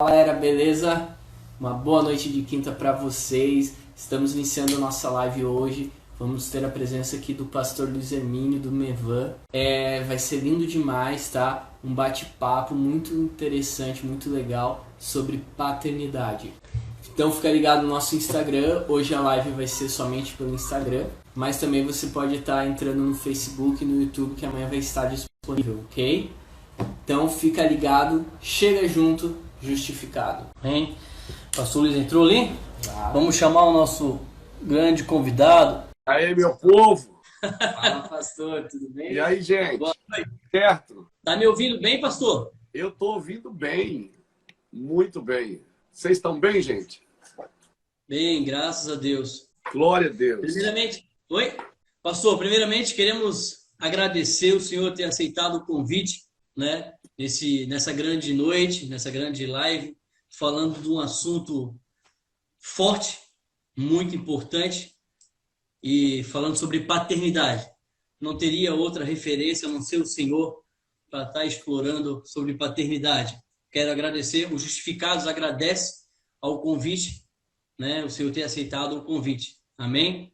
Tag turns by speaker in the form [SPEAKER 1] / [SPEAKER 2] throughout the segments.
[SPEAKER 1] Galera, beleza? Uma boa noite de quinta para vocês. Estamos iniciando a nossa live hoje. Vamos ter a presença aqui do pastor Luiz Hermínio, do Mevan. Vai ser lindo demais, tá? Um bate-papo muito interessante, muito legal sobre paternidade. Então fica ligado no nosso Instagram. Hoje a live vai ser somente pelo Instagram, mas também você pode estar entrando no Facebook e no YouTube, que amanhã vai estar disponível, ok? Então fica ligado, chega junto, justificado.
[SPEAKER 2] Hein? Pastor Luiz entrou ali?
[SPEAKER 1] Tá?
[SPEAKER 2] Vamos chamar o nosso grande convidado.
[SPEAKER 3] Aí, meu povo!
[SPEAKER 1] Fala, pastor, tudo bem?
[SPEAKER 3] E aí, gente?
[SPEAKER 2] Boa noite.
[SPEAKER 3] Certo?
[SPEAKER 2] Tá me ouvindo bem, pastor?
[SPEAKER 3] Eu tô ouvindo bem, muito bem. Vocês estão bem, gente?
[SPEAKER 2] Bem, graças a Deus.
[SPEAKER 3] Glória a Deus.
[SPEAKER 2] Primeiramente, oi? Pastor, primeiramente queremos agradecer o senhor ter aceitado o convite, né? Nessa grande noite, nessa grande live, falando de um assunto forte, muito importante, e falando sobre paternidade. Não teria outra referência a não ser o senhor para estar explorando sobre paternidade. Quero agradecer, os Justificados agradece ao convite, né? O senhor ter aceitado o convite. Amém?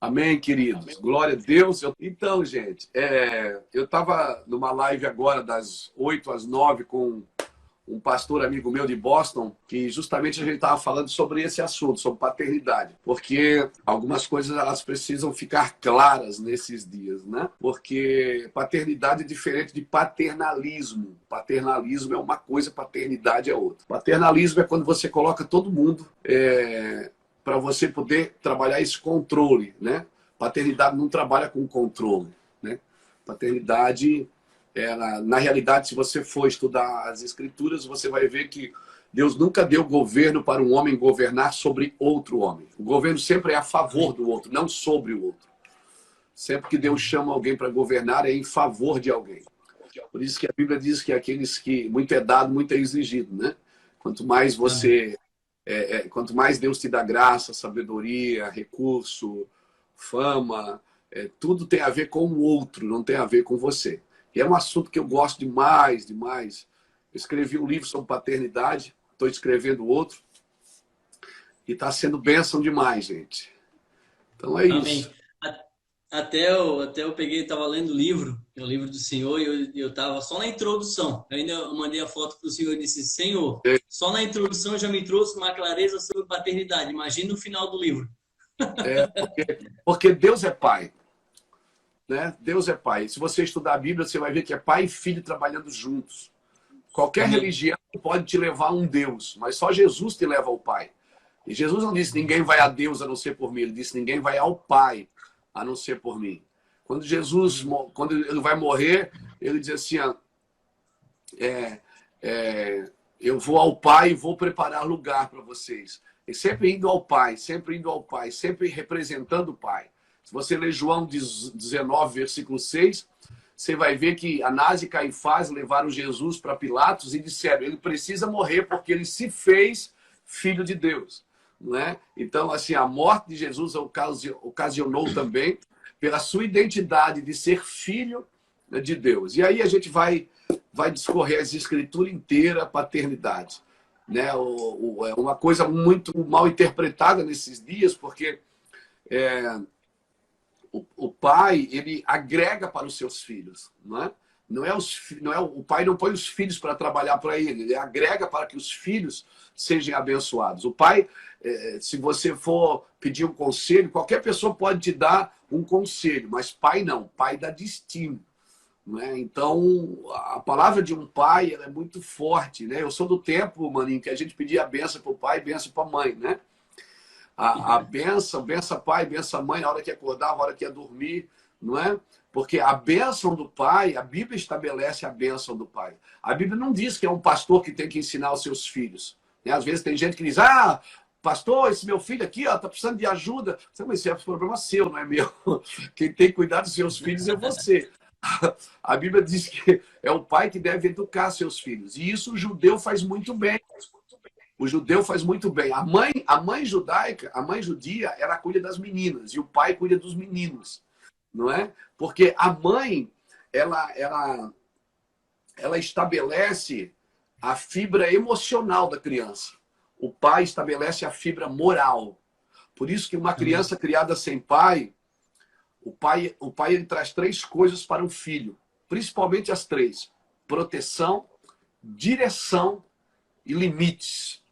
[SPEAKER 3] Amém, queridos. Glória a Deus. Então, gente, eu estava numa live agora das 8 às 9 com um pastor amigo meu de Boston, que justamente a gente estava falando sobre esse assunto, sobre paternidade, porque algumas coisas elas precisam ficar claras nesses dias, né? Porque paternidade é diferente de paternalismo. Paternalismo é uma coisa, paternidade é outra. Paternalismo é quando você coloca todo mundo para você poder trabalhar esse controle, né? Paternidade não trabalha com controle, né? Paternidade, na realidade, se você for estudar as escrituras, você vai ver que Deus nunca deu governo para um homem governar sobre outro homem. O governo sempre é a favor do outro, não sobre o outro. Sempre que Deus chama alguém para governar, é em favor de alguém. Por isso que a Bíblia diz que aqueles que muito é dado, muito é exigido, né? Quanto mais quanto mais Deus te dá graça, sabedoria, recurso, fama, tudo tem a ver com o outro, não tem a ver com você. E é um assunto que eu gosto demais, demais. Eu escrevi um livro sobre paternidade, estou escrevendo outro, e está sendo bênção demais, gente. Então é
[SPEAKER 2] Amém.
[SPEAKER 3] isso.
[SPEAKER 2] Até eu peguei, estava lendo o livro do Senhor, e eu estava só na introdução. Ainda eu mandei a foto para o Senhor e disse: Senhor, só na introdução já me trouxe uma clareza sobre paternidade. Imagina o final do livro.
[SPEAKER 3] Porque Deus é pai. Né? Deus é pai. Se você estudar a Bíblia, você vai ver que é pai e filho trabalhando juntos. Qualquer
[SPEAKER 2] Amém.
[SPEAKER 3] religião pode te levar a um Deus, mas só Jesus te leva ao Pai. E Jesus não disse: ninguém vai a Deus a não ser por mim. Ele disse: ninguém vai ao Pai a não ser por mim. Quando ele vai morrer, ele diz assim: eu vou ao Pai e vou preparar lugar para vocês. E sempre indo ao Pai, sempre indo ao Pai, sempre representando o Pai. Se você ler João 19, versículo 6, você vai ver que Anás e Caifás levaram Jesus para Pilatos e disseram: ele precisa morrer porque ele se fez filho de Deus. Né? Então, assim, a morte de Jesus ocasionou também pela sua identidade de ser filho de Deus. E aí a gente vai discorrer as escrituras inteiras, a paternidade. Né? É uma coisa muito mal interpretada nesses dias, porque o pai, ele agrega para os seus filhos, não é? O pai não põe os filhos para trabalhar para ele agrega para que os filhos sejam abençoados. O pai, se você for pedir um conselho, qualquer pessoa pode te dar um conselho, mas pai não, pai dá destino. Né? Então, a palavra de um pai ela é muito forte. Né? Eu sou do tempo, maninho, que a gente pedia a benção para o pai e benção para a mãe, né? A benção pai, benção mãe, na hora que acordava, na hora que ia dormir, não é? Porque a bênção do pai, a Bíblia estabelece a bênção do pai. A Bíblia não diz que é um pastor que tem que ensinar os seus filhos. Né? Às vezes tem gente que diz: pastor, esse meu filho aqui está precisando de ajuda. Mas isso é um problema seu, não é meu. Quem tem que cuidar dos seus filhos é você. A Bíblia diz que é o pai que deve educar seus filhos. E isso o judeu faz muito bem. O judeu faz muito bem. A mãe judaica, a mãe judia, ela cuida das meninas e o pai cuida dos meninos, não é? Porque a mãe, ela estabelece a fibra emocional da criança. O pai estabelece a fibra moral. Por isso que uma criança criada sem pai, o pai ele traz 3 coisas para o filho, principalmente as 3: proteção, direção e limites.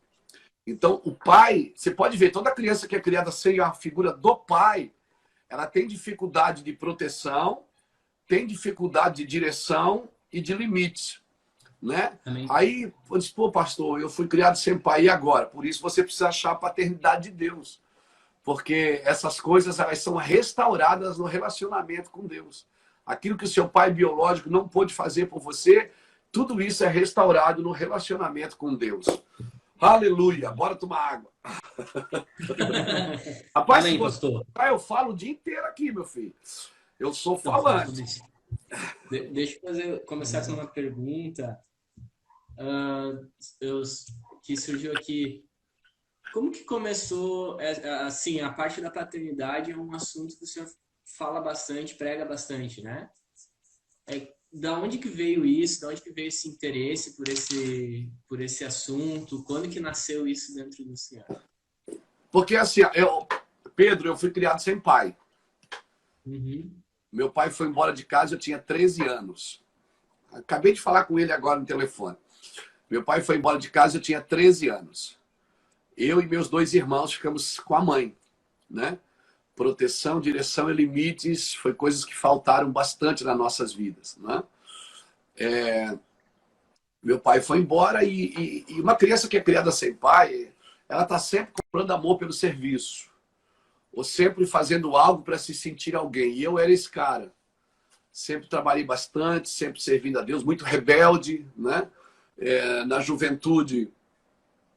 [SPEAKER 3] Então, o pai, você pode ver, toda criança que é criada sem a figura do pai, ela tem dificuldade de proteção, tem dificuldade de direção e de limites, né? Aí, eu disse, pô, pastor, eu fui criado sem pai, e agora? Por isso você precisa achar a paternidade de Deus. Porque essas coisas, elas são restauradas no relacionamento com Deus. Aquilo que o seu pai biológico não pôde fazer por você, tudo isso é restaurado no relacionamento com Deus. Aleluia! Bora tomar água. Rapaz,
[SPEAKER 2] Amém,
[SPEAKER 3] se você... eu falo o dia inteiro aqui, meu filho. Eu sou falante.
[SPEAKER 1] Deixa eu começar com uma pergunta que surgiu aqui. Como que começou, assim, a parte da paternidade é um assunto que o senhor fala bastante, prega bastante, né? Da onde que veio isso? Da onde que veio esse interesse por esse assunto? Quando que nasceu isso dentro do senhor?
[SPEAKER 3] Porque assim, Pedro, eu fui criado sem pai.
[SPEAKER 1] Uhum.
[SPEAKER 3] Meu pai foi embora de casa, eu tinha 13 anos. Acabei de falar com ele agora no telefone. Meu pai foi embora de casa, eu tinha 13 anos. Eu e meus 2 irmãos ficamos com a mãe, né? Proteção, direção e limites foi coisas que faltaram bastante nas nossas vidas, né? Meu pai foi embora e uma criança que é criada sem pai, ela está sempre comprando amor pelo serviço, ou sempre fazendo algo para se sentir alguém. E eu era esse cara. Sempre trabalhei bastante, sempre servindo a Deus, muito rebelde, né? Na juventude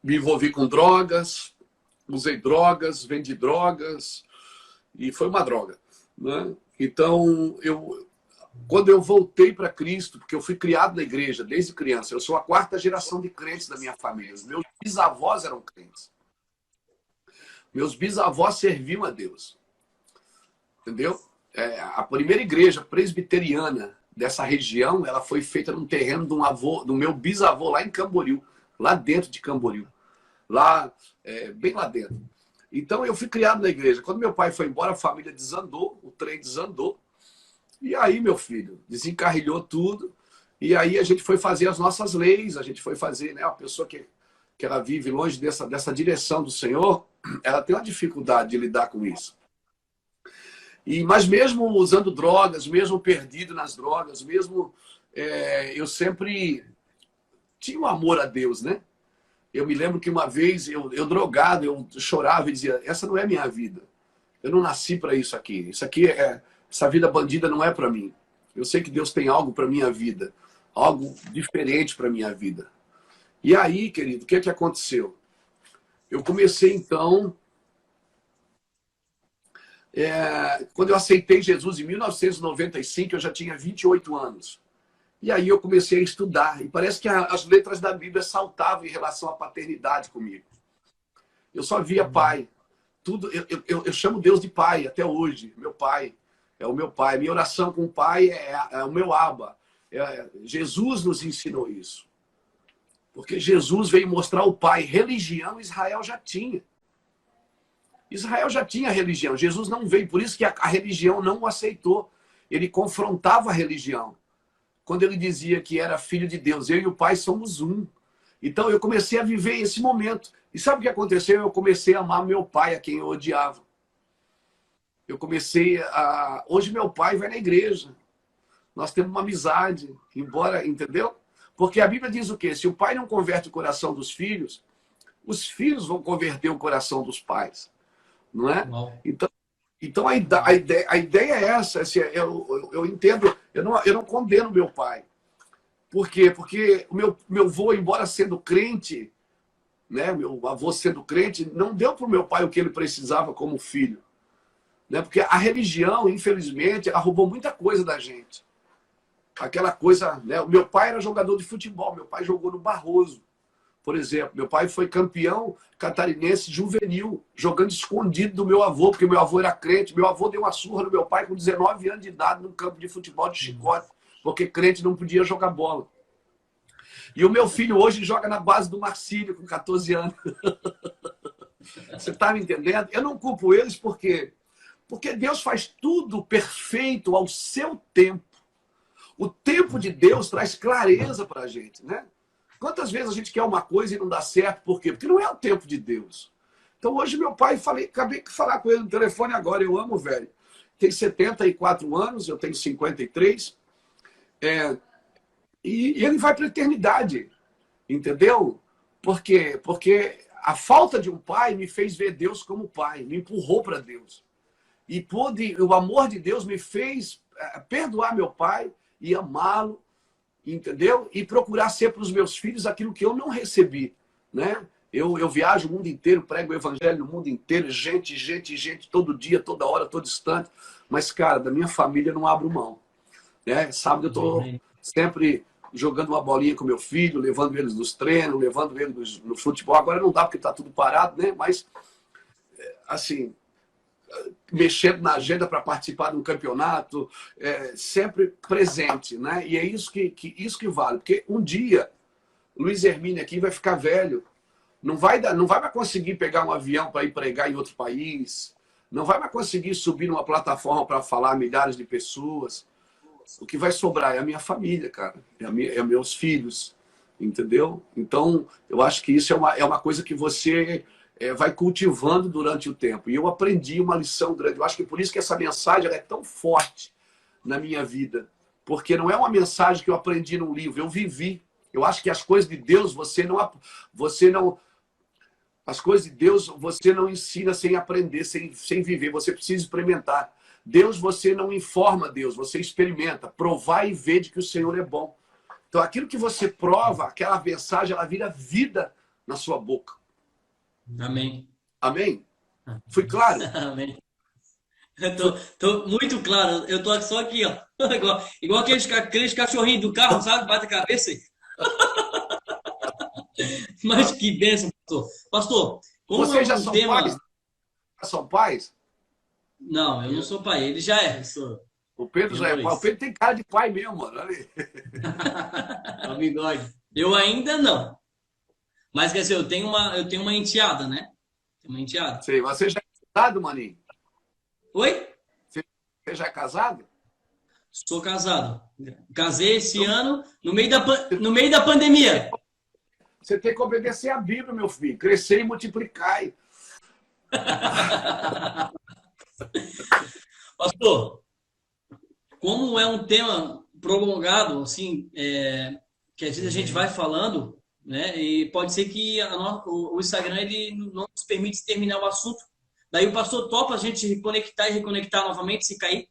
[SPEAKER 3] me envolvi com drogas, usei drogas, vendi drogas, e foi uma droga, né? Então, quando eu voltei para Cristo, porque eu fui criado na igreja desde criança, eu sou a 4ª geração de crentes da minha família. Meus bisavós eram crentes. Meus bisavós serviam a Deus. Entendeu? A primeira igreja presbiteriana dessa região, ela foi feita num terreno do meu bisavô lá em Camboriú, lá dentro de Camboriú. Lá, bem lá dentro. Então eu fui criado na igreja. Quando meu pai foi embora, a família desandou, o trem desandou. E aí, meu filho, desencarrilhou tudo. E aí a gente foi fazer as nossas leis, a gente foi fazer, né? A pessoa que ela vive longe dessa direção do Senhor, ela tem uma dificuldade de lidar com isso. Mas mesmo usando drogas, mesmo perdido nas drogas, mesmo eu sempre tinha um amor a Deus, né? Eu me lembro que uma vez, eu drogado, eu chorava e dizia, essa não é minha vida. Eu não nasci para isso aqui. Essa vida bandida não é para mim. Eu sei que Deus tem algo para minha vida. Algo diferente para minha vida. E aí, querido, o que é que aconteceu? Eu comecei, então... quando eu aceitei Jesus em 1995, eu já tinha 28 anos. E aí eu comecei a estudar. E parece que as letras da Bíblia saltavam em relação à paternidade comigo. Eu só via pai. Tudo, eu chamo Deus de pai até hoje. Meu pai é o meu pai. Minha oração com o pai é o meu Abba. Jesus nos ensinou isso. Porque Jesus veio mostrar o pai. Religião Israel já tinha. Israel já tinha religião. Jesus não veio. Por isso que a religião não o aceitou. Ele confrontava a religião. Quando ele dizia que era filho de Deus, eu e o Pai somos um. Então eu comecei a viver esse momento. E sabe o que aconteceu? Eu comecei a amar meu pai, a quem eu odiava. Eu comecei a... Hoje meu pai vai na igreja. Nós temos uma amizade, embora, entendeu? Porque a Bíblia diz o quê? Se o pai não converte o coração dos filhos, os filhos vão converter o coração dos pais. Não é? Então a ideia é essa. Eu entendo, eu não condeno meu pai. Por quê? Porque o meu avô, embora sendo crente, né, meu avô sendo crente, não deu para o meu pai o que ele precisava como filho. Né? Porque a religião, infelizmente, ela roubou muita coisa da gente. Aquela coisa, né? O meu pai era jogador de futebol, meu pai jogou no Barroso. Por exemplo, meu pai foi campeão catarinense juvenil, jogando escondido do meu avô, porque meu avô era crente. Meu avô deu uma surra no meu pai com 19 anos de idade no campo de futebol de chicote, porque crente não podia jogar bola. E o meu filho hoje joga na base do Marcílio, com 14 anos. Você está me entendendo? Eu não culpo eles porque Deus faz tudo perfeito ao seu tempo. O tempo de Deus traz clareza para a gente, né? Quantas vezes a gente quer uma coisa e não dá certo? Por quê? Porque não é o tempo de Deus. Então hoje meu pai, acabei de falar com ele no telefone agora, eu amo o velho. Tem 74 anos, eu tenho 53. E ele vai para a eternidade, entendeu? Por quê? Porque a falta de um pai me fez ver Deus como pai, me empurrou para Deus. E o amor de Deus me fez perdoar meu pai e amá-lo, entendeu? E procurar ser para os meus filhos aquilo que eu não recebi, né? Eu viajo o mundo inteiro, prego o evangelho no mundo inteiro, gente, todo dia, toda hora, todo instante. Mas, cara, da minha família eu não abro mão, né? Sábado eu estou sempre jogando uma bolinha com meu filho, levando eles nos treinos, levando eles no futebol. Agora não dá porque está tudo parado, né? Mas, assim, mexendo na agenda para participar de um campeonato, sempre presente, né? E é isso que vale. Porque um dia, Luiz Hermínio aqui vai ficar velho, não vai mais conseguir pegar um avião para ir pregar em outro país, não vai mais conseguir subir numa plataforma para falar a milhares de pessoas. O que vai sobrar é a minha família, cara. É meus filhos, entendeu? Então, eu acho que isso é uma coisa que você vai cultivando durante o tempo. E eu aprendi uma lição grande. Eu acho que por isso que essa mensagem ela é tão forte na minha vida. Porque não é uma mensagem que eu aprendi num livro, eu vivi. Eu acho que as coisas de Deus as coisas de Deus você não ensina sem aprender, sem viver. Você precisa experimentar. Deus, você não informa Deus, você experimenta. Provar e ver de que o Senhor é bom. Então, aquilo que você prova, aquela mensagem, ela vira vida na sua boca.
[SPEAKER 2] Amém.
[SPEAKER 3] Amém? Fui claro?
[SPEAKER 2] Amém. Tô muito claro. Eu tô só aqui, ó. Igual aqueles cachorrinhos do carro, sabe? Bate a cabeça. Mas que bênção, pastor. Pastor, como
[SPEAKER 3] Vocês já
[SPEAKER 2] um
[SPEAKER 3] são
[SPEAKER 2] tema...
[SPEAKER 3] pais? Já são pais?
[SPEAKER 2] Não, eu não sou pai. Ele já é.
[SPEAKER 3] O Pedro já é pai. O Pedro tem cara de pai mesmo, mano. Olha aí.
[SPEAKER 2] O bigode. Eu ainda não. Mas quer dizer, eu tenho uma enteada, né? Tenho uma enteada.
[SPEAKER 3] Sei, você já é casado, maninho?
[SPEAKER 2] Oi?
[SPEAKER 3] Você já é casado?
[SPEAKER 2] Sou casado. Casei esse ano no meio da pandemia.
[SPEAKER 3] Você tem que obedecer a Bíblia, meu filho. Crescer e multiplicar.
[SPEAKER 2] Pastor, como é um tema prolongado, assim, que às vezes a gente vai falando, né? E pode ser que o Instagram ele não nos permite terminar o assunto. Daí o pastor topa a gente reconectar e reconectar novamente se cair?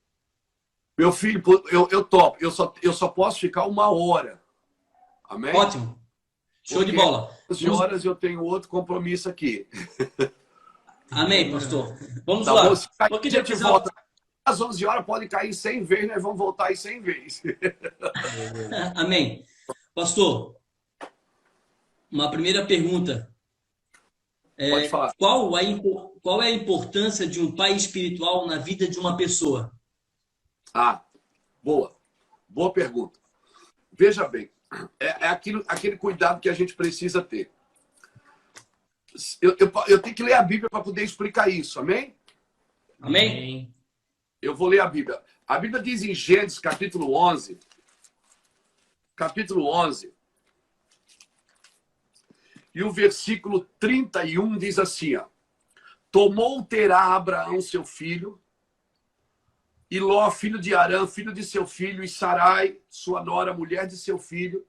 [SPEAKER 3] Meu filho, eu topo. Eu só posso ficar 1 hora. Amém?
[SPEAKER 2] Ótimo. Show de bola.
[SPEAKER 3] 11 horas eu tenho outro compromisso aqui.
[SPEAKER 2] Amém, pastor. Vamos
[SPEAKER 3] Tá
[SPEAKER 2] lá.
[SPEAKER 3] bom? Se cair,
[SPEAKER 2] Porque
[SPEAKER 3] a gente volta. Às 11 horas pode cair 100 vezes, nós vamos voltar aí 100 vezes.
[SPEAKER 2] Amém. Pastor, uma primeira pergunta.
[SPEAKER 3] Pode falar.
[SPEAKER 2] Qual é a importância de um pai espiritual na vida de uma pessoa?
[SPEAKER 3] Ah, boa. Boa pergunta. Veja bem, aquele cuidado que a gente precisa ter. Eu tenho que ler a Bíblia para poder explicar isso, amém?
[SPEAKER 2] Amém?
[SPEAKER 3] Eu vou ler a Bíblia. A Bíblia diz em Gênesis, capítulo 11, e o versículo 31 diz assim, ó, tomou Terá Abraão seu filho, e Ló, filho de Arã, filho de seu filho, e Sarai, sua nora, mulher de seu filho,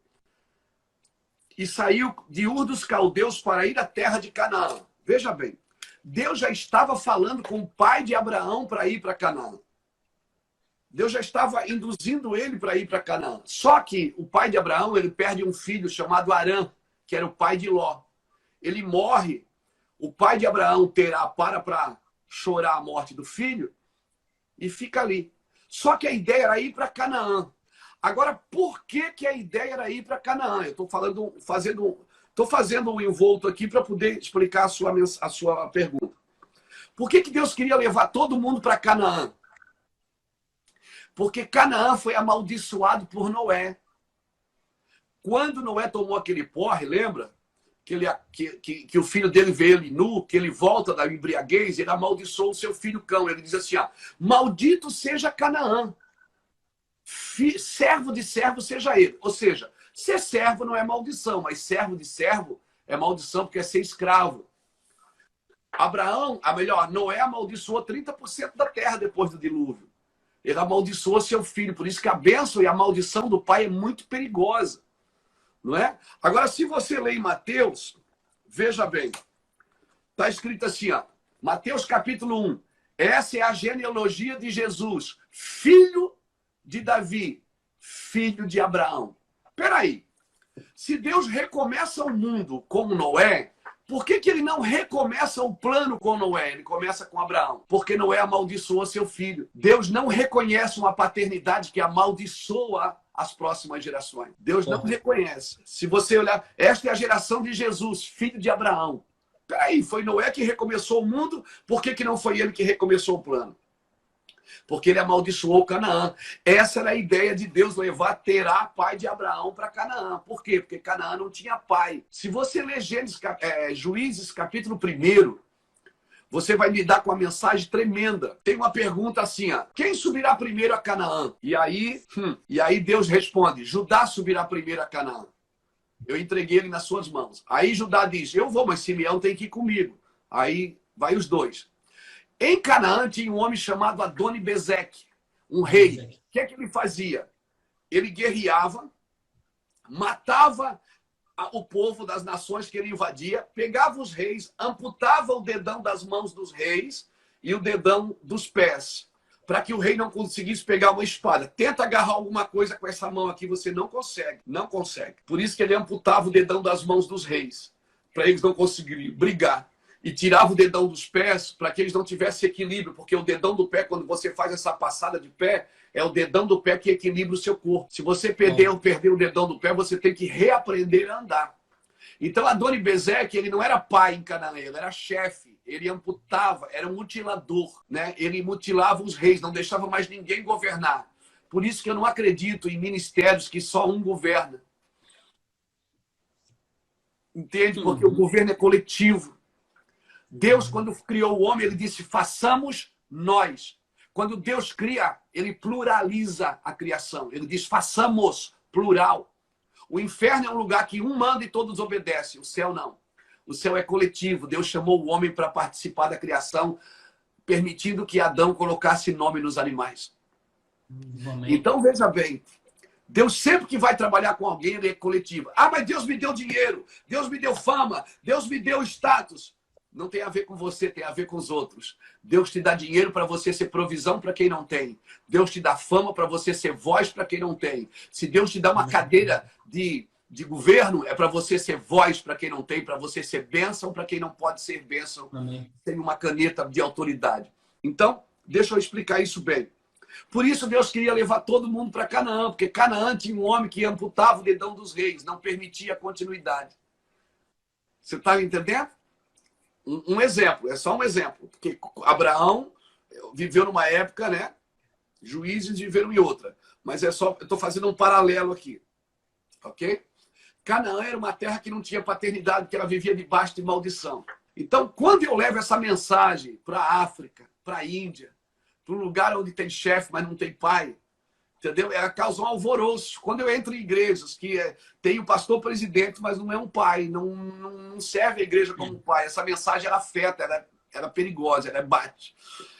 [SPEAKER 3] e saiu de Ur dos Caldeus para ir à terra de Canaã. Veja bem, Deus já estava falando com o pai de Abraão para ir para Canaã. Deus já estava induzindo ele para ir para Canaã. Só que o pai de Abraão, ele perde um filho chamado Arã, que era o pai de Ló. Ele morre, o pai de Abraão Terá para chorar a morte do filho e fica ali. Só que a ideia era ir para Canaã. Agora, por que a ideia era ir para Canaã? Eu estou fazendo um envolto aqui para poder explicar a sua pergunta. Por que Deus queria levar todo mundo para Canaã? Porque Canaã foi amaldiçoado por Noé. Quando Noé tomou aquele porre, lembra? Que o filho dele vê ele nu, que ele volta da embriaguez, ele amaldiçoou o seu filho cão. Ele diz assim, maldito seja Canaã, servo de servo seja ele. Ou seja, ser servo não é maldição, mas servo de servo é maldição porque é ser escravo. Noé amaldiçoou 30% da terra depois do dilúvio. Ele amaldiçoou seu filho, por isso que a bênção e a maldição do pai é muito perigosa. Não é? Agora, se você ler em Mateus, veja bem, está escrito assim, Mateus capítulo 1, essa é a genealogia de Jesus, filho de Davi, filho de Abraão. Peraí, se Deus recomeça o mundo com Noé, por que ele não recomeça o plano com Noé? Ele começa com Abraão. Porque Noé amaldiçoou seu filho. Deus não reconhece uma paternidade que amaldiçoa as próximas gerações. Deus não reconhece. Se você olhar, esta é a geração de Jesus, filho de Abraão. Peraí, foi Noé que recomeçou o mundo, por que não foi ele que recomeçou o plano? Porque ele amaldiçoou Canaã. Essa era a ideia de Deus levar Terá, pai de Abraão, para Canaã. Por quê? Porque Canaã não tinha pai. Se você ler Juízes capítulo 1, você vai lidar com uma mensagem tremenda. Tem uma pergunta assim, quem subirá primeiro a Canaã? E aí Deus responde, Judá subirá primeiro a Canaã. Eu entreguei ele nas suas mãos. Aí Judá diz, eu vou, mas Simeão tem que ir comigo. Aí vai os dois. Em Canaã tinha um homem chamado Adoni-Bezeque, um rei. O que é que ele fazia? Ele guerreava, matava o povo das nações que ele invadia, pegava os reis, amputava o dedão das mãos dos reis e o dedão dos pés, para que o rei não conseguisse pegar uma espada. Tenta agarrar alguma coisa com essa mão aqui, você não consegue. Não consegue. Por isso que ele amputava o dedão das mãos dos reis, para eles não conseguirem brigar. E tirava o dedão dos pés para que eles não tivessem equilíbrio, porque o dedão do pé, quando você faz essa passada de pé, é o dedão do pé que equilibra o seu corpo. Se você perder o dedão do pé, você tem que reaprender a andar. Então, Adoni-Bezeque, ele não era pai em Canaã, ele era chefe. Ele amputava, era um mutilador, né? Ele mutilava os reis, não deixava mais ninguém governar. Por isso que eu não acredito em ministérios que só um governa. Entende? Porque o governo é coletivo. Deus, quando criou o homem, ele disse, façamos nós. Quando Deus cria, ele pluraliza a criação. Ele diz, façamos, plural. O inferno é um lugar que um manda e todos obedecem. O céu não. O céu é coletivo. Deus chamou o homem para participar da criação, permitindo que Adão colocasse nome nos animais.
[SPEAKER 2] Amém.
[SPEAKER 3] Então, veja bem, Deus sempre que vai trabalhar com alguém, ele é coletivo. Mas Deus me deu dinheiro, Deus me deu fama, Deus me deu status. Não tem a ver com você, tem a ver com os outros. Deus te dá dinheiro para você ser provisão para quem não tem. Deus te dá fama para você ser voz para quem não tem. Se Deus te dá uma cadeira de governo, é para você ser voz para quem não tem, para você ser bênção para quem não pode ser bênção.
[SPEAKER 2] Amém.
[SPEAKER 3] Tem uma caneta de autoridade. Então, deixa eu explicar isso bem. Por isso Deus queria levar todo mundo para Canaã, porque Canaã tinha um homem que amputava o dedão dos reis, não permitia a continuidade. Você está entendendo? Um exemplo, é só um exemplo. Porque Abraão viveu numa época, né? Juízes viveram em outra. Mas é só, eu estou fazendo um paralelo aqui. Ok? Canaã era uma terra que não tinha paternidade, que ela vivia debaixo de maldição. Então, quando eu levo essa mensagem para a África, para a Índia, para um lugar onde tem chefe, mas não tem pai, entendeu? Ela causa um alvoroço. Quando eu entro em igrejas que tem o pastor presidente, mas não é um pai, não serve a igreja como um pai. Essa mensagem, ela afeta, ela é perigosa, ela bate.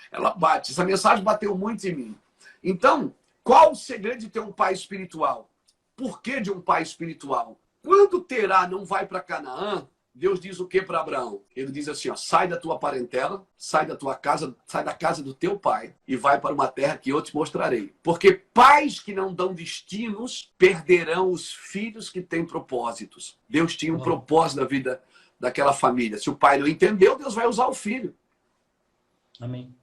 [SPEAKER 3] Ela bate. Essa mensagem bateu muito em mim. Então, qual o segredo de ter um pai espiritual? Por que de um pai espiritual? Quando Terá não vai para Canaã, Deus diz o que para Abraão? Ele diz assim, sai da tua parentela, sai da tua casa, sai da casa do teu pai e vai para uma terra que eu te mostrarei. Porque pais que não dão destinos perderão os filhos que têm propósitos. Deus tinha um propósito na vida daquela família. Se o pai não entendeu, Deus vai usar o filho.
[SPEAKER 2] Amém.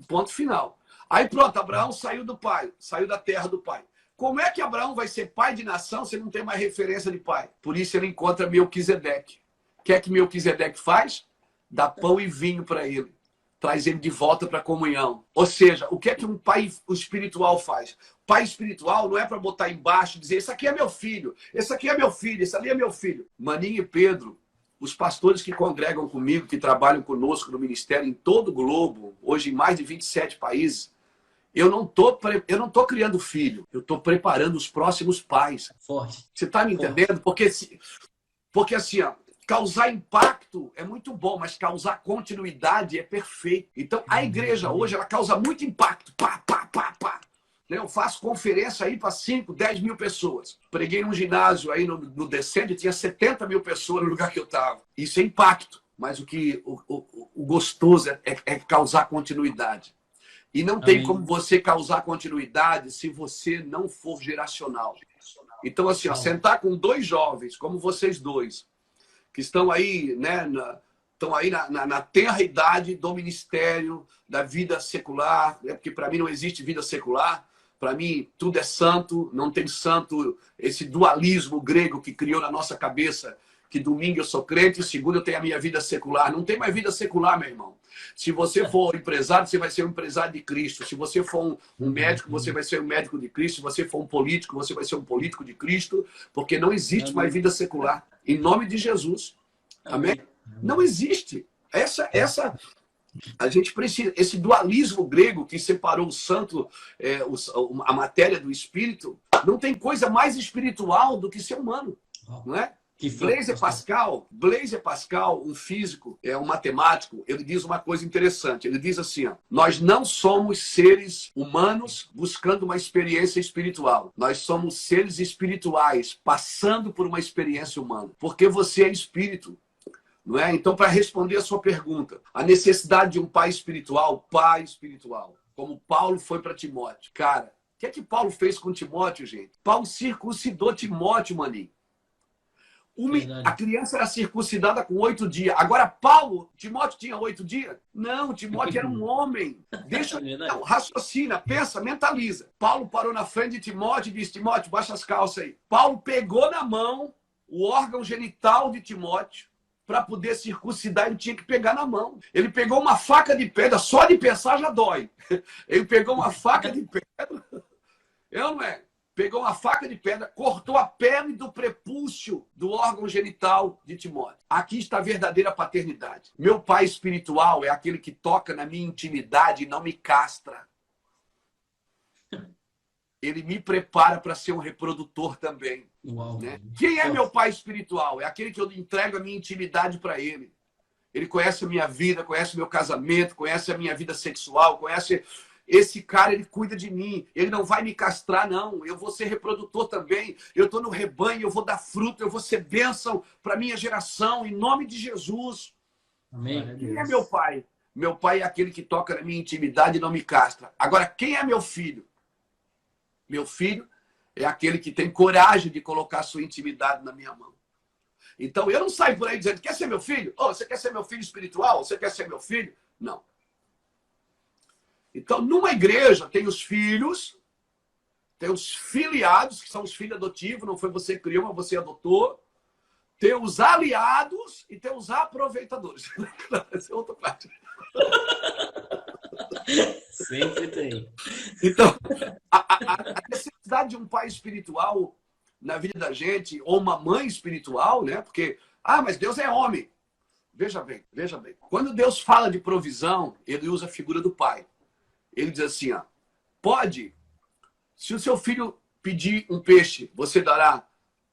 [SPEAKER 3] Ponto final. Aí pronto, Abraão saiu do pai, saiu da terra do pai. Como é que Abraão vai ser pai de nação se não tem mais referência de pai? Por isso ele encontra Melquisedeque. O que é que Melquisedeque faz? Dá pão e vinho para ele. traz ele de volta para a comunhão. Ou seja, o que é que um pai espiritual faz? Pai espiritual não é para botar embaixo e dizer, esse aqui é meu filho, esse aqui é meu filho, esse ali é meu filho. Maninho e Pedro, os pastores que congregam comigo, que trabalham conosco no ministério em todo o globo, hoje em mais de 27 países, eu não tô criando filho, eu estou preparando os próximos pais.
[SPEAKER 2] Forte.
[SPEAKER 3] Você está me entendendo? Porque assim, ó, causar impacto é muito bom, mas causar continuidade é perfeito. Então, a igreja hoje, ela causa muito impacto. Pá, pá, pá, pá. Eu faço conferência aí para 5, 10 mil pessoas. Preguei num ginásio aí no Descende, tinha 70 mil pessoas no lugar que eu estava. Isso é impacto. Mas o gostoso é causar continuidade. E não tem como você causar continuidade se você não for geracional. Então, assim, ó, sentar com 2 jovens, como vocês dois, que estão aí, né, estão aí na tenra idade do ministério, da vida secular, né, porque para mim não existe vida secular, para mim tudo é santo, não tem santo, esse dualismo grego que criou na nossa cabeça, que domingo eu sou crente e segunda eu tenho a minha vida secular. Não tem mais vida secular, meu irmão. Se você for empresário, você vai ser um empresário de Cristo. Se você for um médico, você vai ser um médico de Cristo. Se você for um político, você vai ser um político de Cristo. Porque não existe mais vida secular. Em nome de Jesus. Amém? Não existe. A gente precisa. Esse dualismo grego que separou o santo, a matéria do espírito, não tem coisa mais espiritual do que ser humano. Não é? Blaise Pascal, um físico, um matemático, ele diz uma coisa interessante. Ele diz assim, ó, nós não somos seres humanos buscando uma experiência espiritual. Nós somos seres espirituais passando por uma experiência humana. Porque você é espírito. Não é? Então, para responder a sua pergunta, a necessidade de um pai espiritual, como Paulo foi para Timóteo. Cara, o que é que Paulo fez com Timóteo, gente? Paulo circuncidou Timóteo, maninho. A criança era circuncidada com 8 dias. Agora, Timóteo tinha 8 dias? Não, Timóteo era um homem. Não, raciocina, pensa, mentaliza. Paulo parou na frente de Timóteo e disse, Timóteo, baixa as calças aí. Paulo pegou na mão o órgão genital de Timóteo para poder circuncidar, ele tinha que pegar na mão. Ele pegou uma faca de pedra, só de pensar já dói. Ele pegou uma faca de pedra, não é? Pegou uma faca de pedra, cortou a pele do prepúcio do órgão genital de Timóteo. Aqui está a verdadeira paternidade. Meu pai espiritual é aquele que toca na minha intimidade e não me castra. Ele me prepara para ser um reprodutor também.
[SPEAKER 2] Uau,
[SPEAKER 3] né? Quem é meu pai espiritual? É aquele que eu entrego a minha intimidade para ele. Ele conhece a minha vida, conhece o meu casamento, conhece a minha vida sexual, conhece... Esse cara, ele cuida de mim. Ele não vai me castrar, não. Eu vou ser reprodutor também. Eu estou no rebanho, eu vou dar fruto, eu vou ser bênção para a minha geração, em nome de Jesus.
[SPEAKER 2] Amém.
[SPEAKER 3] Quem é meu pai? Meu pai é aquele que toca na minha intimidade e não me castra. Agora, quem é meu filho? Meu filho é aquele que tem coragem de colocar a sua intimidade na minha mão. Então, eu não saio por aí dizendo, quer ser meu filho? Oh, você quer ser meu filho espiritual? Você quer ser meu filho? Não. Então, numa igreja, tem os filhos, tem os filiados, que são os filhos adotivos, não foi você que criou, mas você adotou. Tem os aliados e tem os aproveitadores. Essa é outra parte.
[SPEAKER 2] Sempre tem.
[SPEAKER 3] Então, a necessidade de um pai espiritual na vida da gente, ou uma mãe espiritual, né? Porque, mas Deus é homem. Veja bem, veja bem. Quando Deus fala de provisão, ele usa a figura do pai. Ele diz assim, ó, pode, se o seu filho pedir um peixe, você dará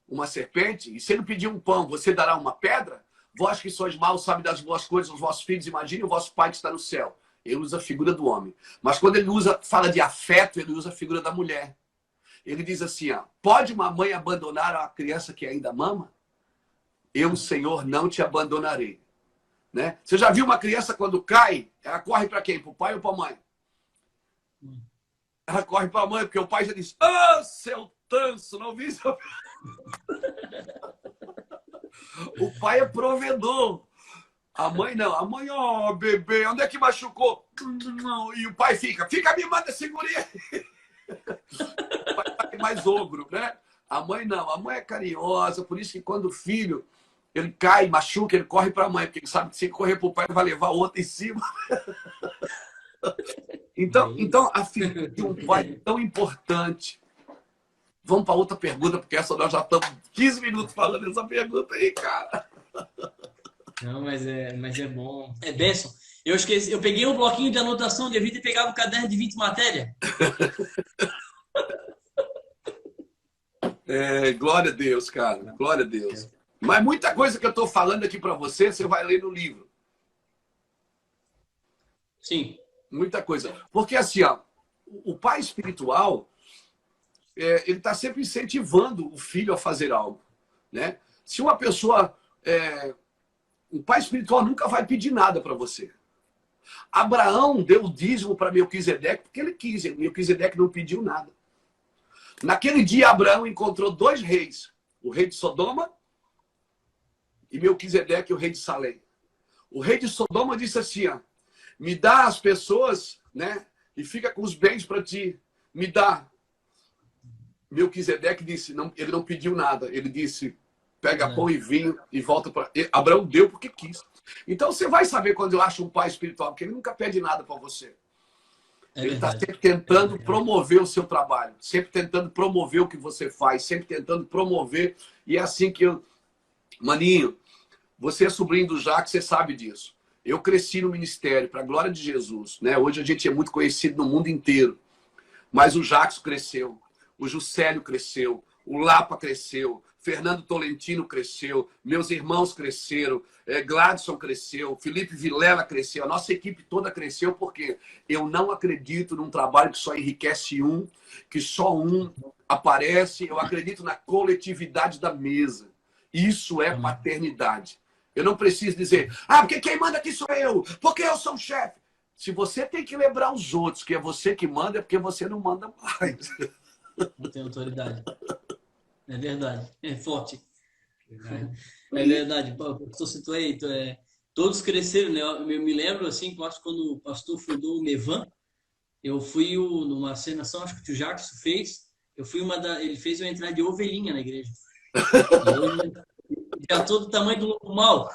[SPEAKER 3] uma serpente, e se ele pedir um pão, você dará uma pedra? Vós que sois maus, sabe das boas coisas dos vossos filhos, imagine o vosso pai que está no céu. Ele usa a figura do homem. Mas quando ele fala de afeto, ele usa a figura da mulher. Ele diz assim, ó, pode uma mãe abandonar a criança que ainda mama? Eu, Senhor, não te abandonarei. Né? Você já viu uma criança quando cai, ela corre para quem? Para o pai ou para a mãe? Ela corre para a mãe, porque o pai já disse, seu tanso, não vi isso? O pai é provedor. A mãe não. A mãe, bebê, onde é que machucou? E o pai fica me manda segurinha. O pai é mais ogro, né? A mãe não. A mãe é carinhosa, por isso que quando o filho ele cai, machuca, ele corre para a mãe, porque ele sabe que se ele correr para o pai, vai levar outro em cima. Então, a figura de um pai é tão importante. Vamos para outra pergunta, porque essa nós já estamos 15 minutos falando dessa pergunta aí, cara.
[SPEAKER 2] Não, mas é bom. É bênção. Eu esqueci, eu peguei um bloquinho de anotação de vida e pegava um caderno de 20 matérias.
[SPEAKER 3] Glória a Deus, cara. Glória a Deus. Mas muita coisa que eu estou falando aqui para você, você vai ler no livro.
[SPEAKER 2] Sim.
[SPEAKER 3] Muita coisa. Porque assim, ó, o pai espiritual, ele está sempre incentivando o filho a fazer algo, né? Se uma pessoa... o pai espiritual nunca vai pedir nada para você. Abraão deu o dízimo para Melquisedeque porque ele quis. Melquisedeque não pediu nada. Naquele dia, Abraão encontrou 2 reis. O rei de Sodoma e Melquisedeque, o rei de Salém. O rei de Sodoma disse assim, ó, me dá as pessoas, né? E fica com os bens para ti. Me dá. Melquisedeque disse, não, ele não pediu nada. Ele disse, pega pão e vinho e volta para... Abraão deu porque quis. Então você vai saber quando eu acho um pai espiritual, porque ele nunca pede nada para você. Ele está sempre tentando promover o seu trabalho, sempre tentando promover o que você faz, sempre tentando promover. E é assim que eu... Maninho, você é sobrinho do Jacques, você sabe disso. Eu cresci no ministério, para a glória de Jesus, né? Hoje a gente é muito conhecido no mundo inteiro. Mas o Jacques cresceu, o Juscelio cresceu, o Lapa cresceu, Fernando Tolentino cresceu, meus irmãos cresceram, Gladson cresceu, Felipe Vilela cresceu, a nossa equipe toda cresceu, porque eu não acredito num trabalho que só enriquece um, que só um aparece, eu acredito na coletividade da mesa. Isso é paternidade. Eu não preciso dizer, porque quem manda aqui sou eu, porque eu sou o chefe. Se você tem que lembrar os outros que é você que manda, é porque você não manda mais.
[SPEAKER 2] Não tem autoridade. É verdade. É forte. É verdade. O pastor citou aí, todos cresceram, né? Eu me lembro, assim, quando o pastor fundou o Mevan, eu fui numa cenação, acho que o tio Jackson fez, ele fez eu entrar de ovelhinha na igreja. Já todo o tamanho do lobo mau.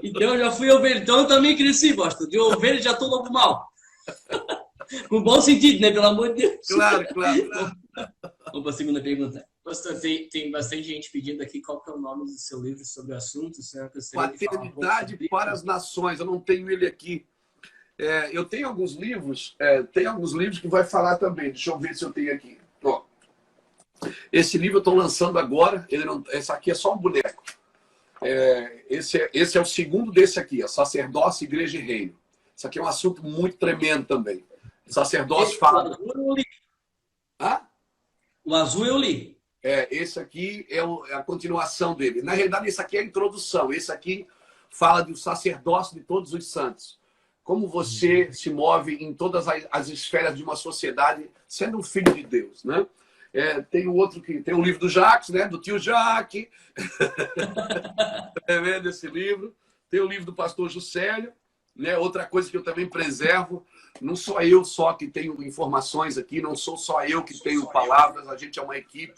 [SPEAKER 2] Então eu já fui ovelha. Então eu também cresci, pastor. De ovelha já tô lobo mau. Com bom sentido, né? Pelo amor de Deus.
[SPEAKER 3] Claro.
[SPEAKER 2] Vamos para a segunda pergunta.
[SPEAKER 1] Pastor, tem bastante gente pedindo aqui qual que é o nome do seu livro sobre o assunto. Senhor,
[SPEAKER 3] Paternidade para as Nações. Eu não tenho ele aqui. Eu tenho alguns livros, que vai falar também. Deixa eu ver se eu tenho aqui. Ó, esse livro eu estou lançando agora. Esse aqui é só um boneco. Esse é o segundo desse aqui, Sacerdócio, Igreja e Reino. Isso aqui é um assunto muito tremendo também. Sacerdócio fala...
[SPEAKER 2] O azul eu li.
[SPEAKER 3] Esse aqui é a continuação dele. Na realidade, esse aqui é a introdução. Esse aqui fala do sacerdócio de todos os santos. Como você se move em todas as esferas de uma sociedade sendo um filho de Deus, né? Tem o outro que tem o livro do Jacques, né? Do tio Jacques. Vendo esse livro. Tem o livro do pastor Juscelio, né? Outra coisa que eu também preservo. Não sou eu só que tenho informações aqui, não sou só eu que tenho palavras, a gente é uma equipe,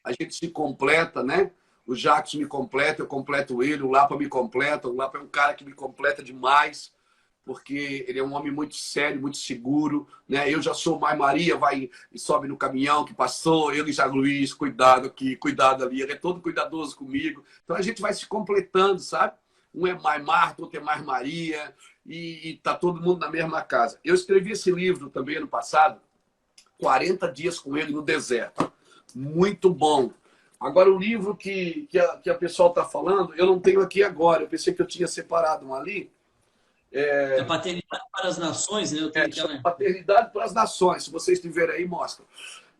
[SPEAKER 3] a gente se completa, né? O Jacques me completa, eu completo ele, o Lapa me completa, o Lapa é um cara que me completa demais, porque ele é um homem muito sério, muito seguro, né? Eu já sou mais Maria, vai e sobe no caminhão que passou, eu e já Luiz, cuidado aqui, cuidado ali, ele é todo cuidadoso comigo. Então a gente vai se completando, sabe? Um é mais Marta, outro é mais Maria, e tá todo mundo na mesma casa. Eu escrevi esse livro também ano passado, 40 dias com ele no deserto. Muito bom. Agora, o livro que a pessoa está falando, eu não tenho aqui agora. Eu pensei que eu tinha separado um ali.
[SPEAKER 2] É Paternidade para as Nações, né? Eu tenho aquela...
[SPEAKER 3] Paternidade para as Nações. Se vocês tiverem aí, mostra.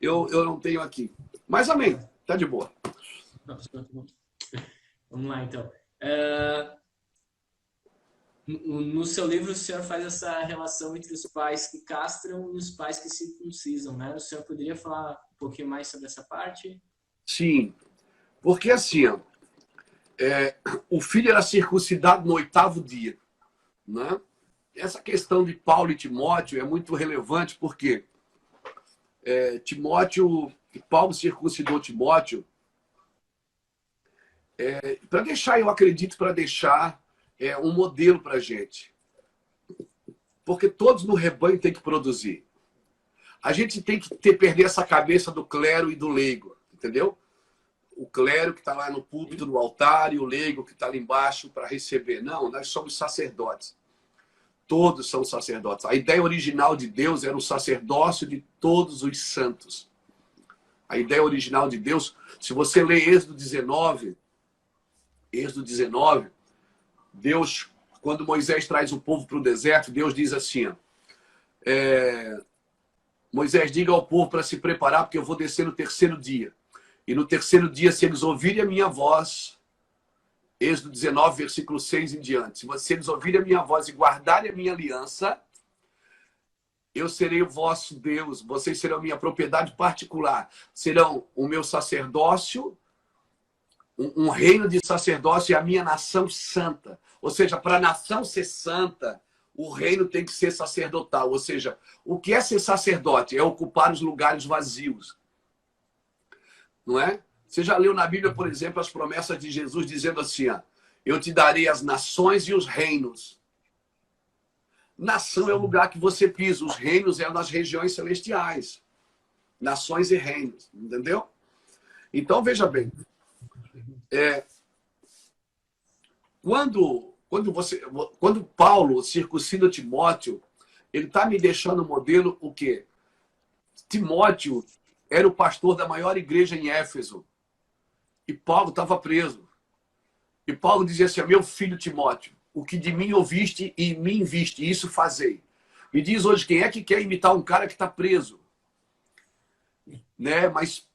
[SPEAKER 3] Eu não tenho aqui. Mas amém. Tá de boa.
[SPEAKER 1] Vamos lá, então. No seu livro, o senhor faz essa relação entre os pais que castram e os pais que circuncisam, né? O senhor poderia falar um pouquinho mais sobre essa parte?
[SPEAKER 3] Sim, porque assim, o filho era circuncidado no 8º dia, né? Essa questão de Paulo e Timóteo é muito relevante porque Timóteo que Paulo circuncidou Timóteo, para deixar, eu acredito, para deixar um modelo para a gente. Porque todos no rebanho têm que produzir. A gente tem que perder essa cabeça do clero e do leigo, entendeu? O clero que está lá no púlpito, no altar, e o leigo que está lá embaixo para receber. Não, nós somos sacerdotes. Todos são sacerdotes. A ideia original de Deus era o sacerdócio de todos os santos. A ideia original de Deus, se você lê Êxodo 19, Deus, quando Moisés traz o povo para o deserto, Deus diz assim, Moisés, diga ao povo para se preparar, porque eu vou descer no terceiro dia. E no terceiro dia, se eles ouvirem a minha voz, Êxodo 19, versículo 6 em diante, se eles ouvirem a minha voz e guardarem a minha aliança, eu serei o vosso Deus, vocês serão minha propriedade particular, serão o meu sacerdócio, um reino de sacerdócio e a minha nação santa. Ou seja, para a nação ser santa, o reino tem que ser sacerdotal. Ou seja, o que é ser sacerdote? É ocupar os lugares vazios. Não é? Você já leu na Bíblia, por exemplo, as promessas de Jesus dizendo assim, eu te darei as nações e os reinos. Nação é o lugar que você pisa, os reinos é nas regiões celestiais. Nações e reinos, entendeu? Então, veja bem, quando Paulo circuncida Timóteo, ele está me deixando modelo o quê? Timóteo era o pastor da maior igreja em Éfeso. E Paulo estava preso. E Paulo dizia assim, meu filho Timóteo, o que de mim ouviste e me viste, isso fazei. Me diz hoje, quem é que quer imitar um cara que está preso? Né? Mas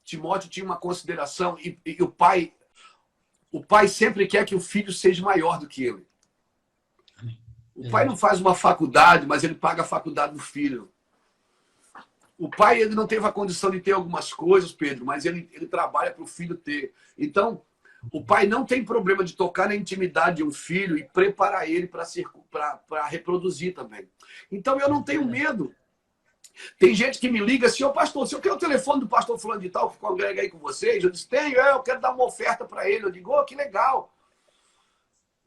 [SPEAKER 3] Timóteo tinha uma consideração e o pai sempre quer que o filho seja maior do que ele. O pai não faz uma faculdade, mas ele paga a faculdade do filho. O pai ele não teve a condição de ter algumas coisas, Pedro, mas ele trabalha para o filho ter. Então, o pai não tem problema de tocar na intimidade de um filho e preparar ele para reproduzir também. Então, eu não tenho medo. Tem gente que me liga assim, pastor, se eu quero o telefone do pastor fulano de tal que congrega aí com vocês, eu disse, tenho, eu quero dar uma oferta para ele. Eu digo, que legal.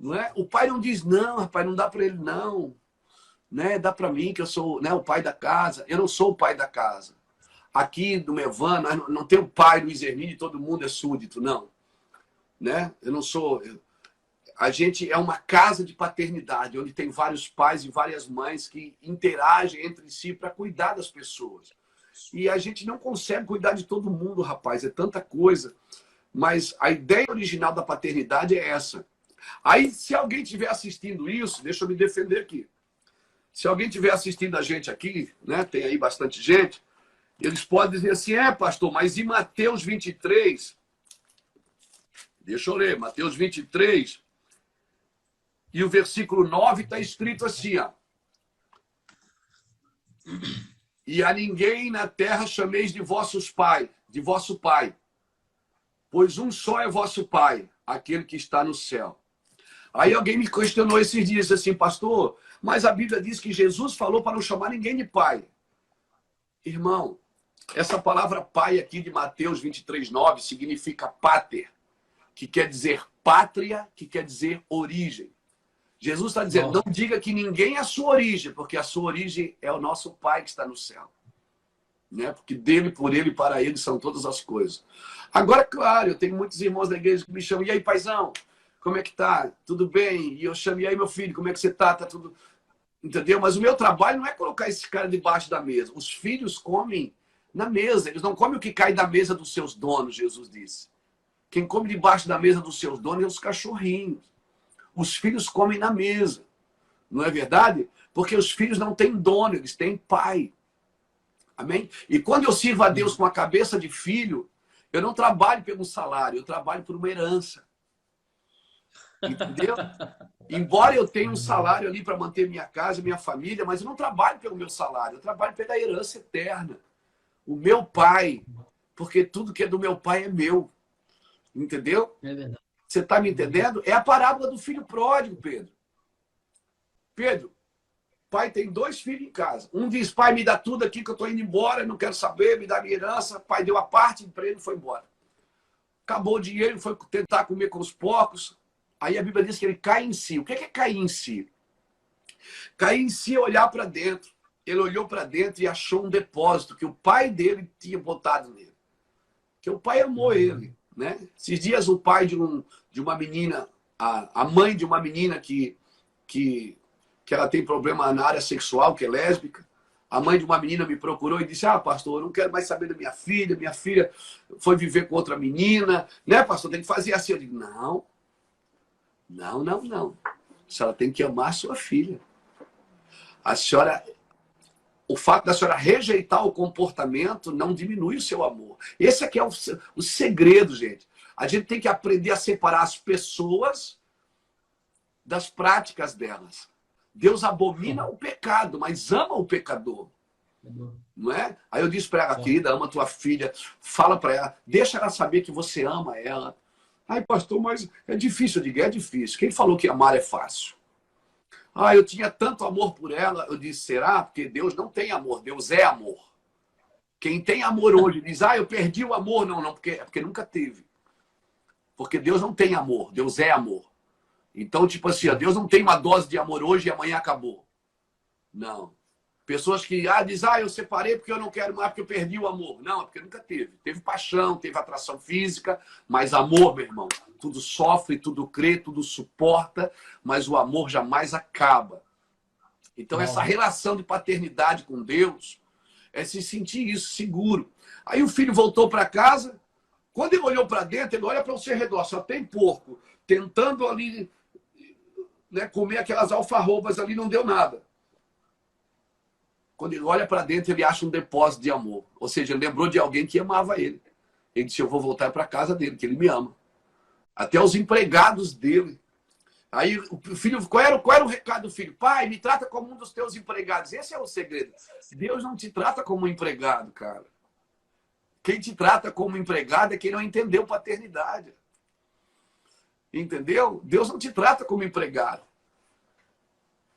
[SPEAKER 3] Não é? O pai não diz, não, rapaz, não dá para ele, não. Né? Dá para mim que eu sou, né, o pai da casa. Eu não sou o pai da casa. Aqui do Mevan, não tem o pai do Hermínio e todo mundo é súdito, não. Né? Eu não sou... A gente é uma casa de paternidade, onde tem vários pais e várias mães que interagem entre si para cuidar das pessoas. E a gente não consegue cuidar de todo mundo, rapaz, é tanta coisa. Mas a ideia original da paternidade é essa. Aí, se alguém estiver assistindo isso, deixa eu me defender aqui. Se alguém estiver assistindo a gente aqui, né, tem aí bastante gente, eles podem dizer assim, pastor, mas em Mateus 23, deixa eu ler, Mateus 23, e o versículo 9 está escrito assim, e a ninguém na terra chameis de vosso pai, pois um só é vosso pai, aquele que está no céu. Aí alguém me questionou esses dias assim, pastor, mas a Bíblia diz que Jesus falou para não chamar ninguém de pai. Irmão, essa palavra pai aqui de Mateus 23:9 significa pater, que quer dizer pátria, que quer dizer origem. Jesus está dizendo, não diga que ninguém é a sua origem, porque a sua origem é o nosso Pai que está no céu. Né? Porque dele, por ele e para ele são todas as coisas. Agora, claro, eu tenho muitos irmãos da igreja que me chamam, e aí, paizão, como é que tá? Tudo bem? E eu chamo, e aí, meu filho, como é que você tá? Tá tudo... Entendeu? Mas o meu trabalho não é colocar esse cara debaixo da mesa. Os filhos comem na mesa, eles não comem o que cai da mesa dos seus donos, Jesus disse. Quem come debaixo da mesa dos seus donos é os cachorrinhos. Os filhos comem na mesa. Não é verdade? Porque os filhos não têm dono, eles têm pai. Amém? E quando eu sirvo a Deus com a cabeça de filho, eu não trabalho pelo salário, eu trabalho por uma herança. Entendeu? Embora eu tenha um salário ali para manter minha casa, minha família, mas eu não trabalho pelo meu salário, eu trabalho pela herança eterna. O meu pai, porque tudo que é do meu pai é meu. Entendeu?
[SPEAKER 2] É verdade.
[SPEAKER 3] Você está me entendendo? É a parábola do filho pródigo, Pedro. Pedro, pai tem 2 filhos em casa. Um diz, pai, me dá tudo aqui que eu estou indo embora, não quero saber, me dá minha herança. Pai deu a parte, emprego e foi embora. Acabou o dinheiro, foi tentar comer com os porcos. Aí a Bíblia diz que ele cai em si. O que é cair em si? Cair em si é olhar para dentro. Ele olhou para dentro e achou um depósito que o pai dele tinha botado nele. Que o pai amou ele, né? Esses dias o pai de uma menina, a mãe de uma menina que ela tem problema na área sexual, que é lésbica, a mãe de uma menina me procurou e disse, pastor, eu não quero mais saber da minha filha foi viver com outra menina, né, pastor, tem que fazer assim. Eu digo, não. A senhora tem que amar a sua filha. O fato da senhora rejeitar o comportamento não diminui o seu amor. Esse aqui é o segredo, gente. A gente tem que aprender a separar as pessoas das práticas delas. Deus abomina o pecado, mas ama o pecador. Não é? Aí eu disse para ela, querida, ama tua filha, fala para ela, deixa ela saber que você ama ela. Ai, pastor, mas é difícil. Eu digo, é difícil. Quem falou que amar é fácil? Eu tinha tanto amor por ela. Eu disse, será? Porque Deus não tem amor, Deus é amor. Quem tem amor hoje diz, eu perdi o amor. Não, porque nunca teve. Porque Deus não tem amor, Deus é amor. Então, tipo assim, Deus não tem uma dose de amor hoje e amanhã acabou. Não. Pessoas que dizem, eu separei porque eu não quero mais, porque eu perdi o amor. Não, é porque nunca teve. Teve paixão, teve atração física, mas amor, meu irmão, tudo sofre, tudo crê, tudo suporta, mas o amor jamais acaba. Então, essa relação de paternidade com Deus é se sentir isso, seguro. Aí o filho voltou para casa, quando ele olhou para dentro, ele olha para o seu redor, só tem porco, tentando ali, né, comer aquelas alfarrobas ali, não deu nada. Quando ele olha para dentro, ele acha um depósito de amor. Ou seja, ele lembrou de alguém que amava ele. Ele disse, eu vou voltar para a casa dele, que ele me ama. Até os empregados dele. Aí o filho, qual era o recado do filho? Pai, me trata como um dos teus empregados. Esse é o segredo. Deus não te trata como um empregado, cara. Quem te trata como empregado é quem não entendeu paternidade. Entendeu? Deus não te trata como empregado.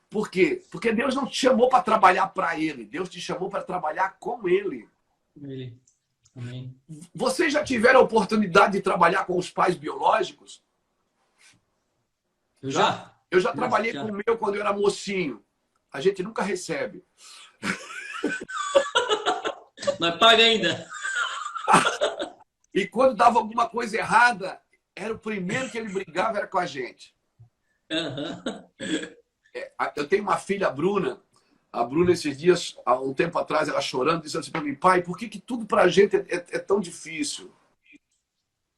[SPEAKER 3] Por quê? Porque Deus não te chamou para trabalhar para Ele. Deus te chamou para trabalhar com Ele.
[SPEAKER 2] Amém.
[SPEAKER 3] Vocês já tiveram a oportunidade de trabalhar com os pais biológicos?
[SPEAKER 2] Eu já
[SPEAKER 3] trabalhei com o meu quando eu era mocinho. A gente nunca recebe.
[SPEAKER 2] Mas paga ainda.
[SPEAKER 3] E quando dava alguma coisa errada, era o primeiro que ele brigava, era com a gente. Eu tenho uma filha, a Bruna. A Bruna, esses dias, há um tempo atrás, ela chorando, disse assim para mim, pai, por que tudo pra gente é tão difícil?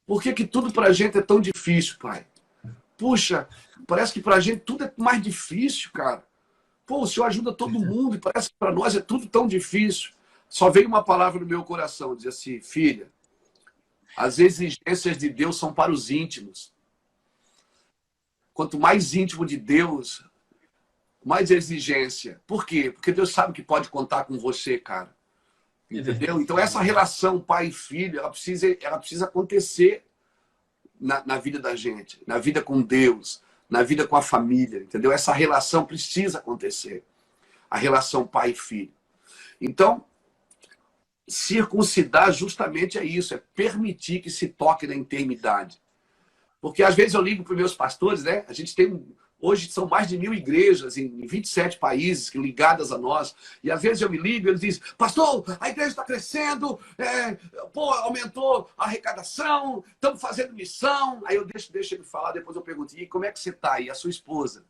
[SPEAKER 3] Por que tudo pra gente é tão difícil, pai? Puxa, parece que pra gente tudo é mais difícil, cara. Pô, o Senhor ajuda todo mundo e parece que pra nós é tudo tão difícil. Só veio uma palavra no meu coração, diz assim, filha, as exigências de Deus são para os íntimos. Quanto mais íntimo de Deus, mais exigência. Por quê? Porque Deus sabe que pode contar com você, cara. Entendeu? Então essa relação pai e filho, ela precisa acontecer na vida da gente, na vida com Deus, na vida com a família, entendeu? Essa relação precisa acontecer. A relação pai e filho. Então, circuncidar justamente é isso, é permitir que se toque na intimidade. Porque às vezes eu ligo para os meus pastores, né? A gente tem, hoje são mais de 1000 igrejas em 27 países ligadas a nós. E às vezes eu me ligo e eles dizem, pastor, a igreja está crescendo, aumentou a arrecadação, estamos fazendo missão. Aí eu deixo ele falar, depois eu pergunto, e como é que você está aí, a sua esposa?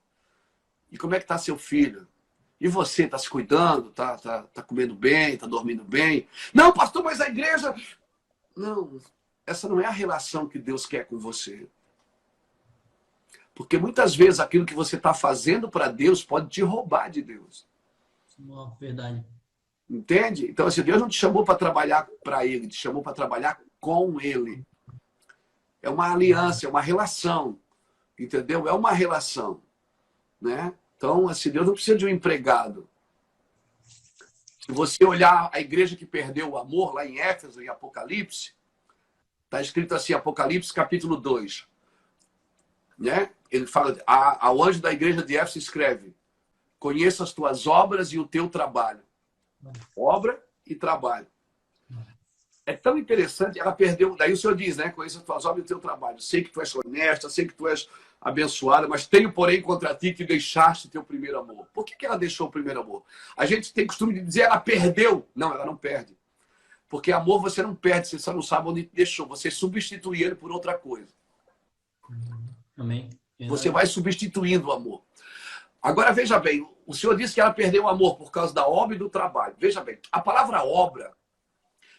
[SPEAKER 3] E como é que está seu filho? E você, está se cuidando? Tá comendo bem? Está dormindo bem? Não, pastor, mas a igreja... Não, essa não é a relação que Deus quer com você. Porque muitas vezes aquilo que você está fazendo para Deus pode te roubar de Deus.
[SPEAKER 2] Verdade.
[SPEAKER 3] Entende? Então, assim, Deus não te chamou para trabalhar para Ele, te chamou para trabalhar com Ele. É uma aliança, é uma relação. Entendeu? É uma relação. Né? Então, assim, Deus não precisa de um empregado. Se você olhar a igreja que perdeu o amor, lá em Éfeso, em Apocalipse, está escrito assim, Apocalipse capítulo 2. Né? Ele fala, ao anjo da igreja de Éfeso escreve, Conheço as tuas obras e o teu trabalho. Obra e trabalho. É tão interessante, ela perdeu. Daí o Senhor diz, né? Conheço as tuas obras e o teu trabalho. Sei que tu és honesta, sei que tu és abençoada, mas tenho, porém, contra ti que deixaste teu primeiro amor. Por que ela deixou o primeiro amor? A gente tem costume de dizer ela perdeu. Não, ela não perde. Porque amor você não perde, você só não sabe onde deixou. Você substitui ele por outra coisa.
[SPEAKER 2] Amém.
[SPEAKER 3] Você vai substituindo o amor. Agora, veja bem, o Senhor disse que ela perdeu o amor por causa da obra e do trabalho. Veja bem, a palavra obra,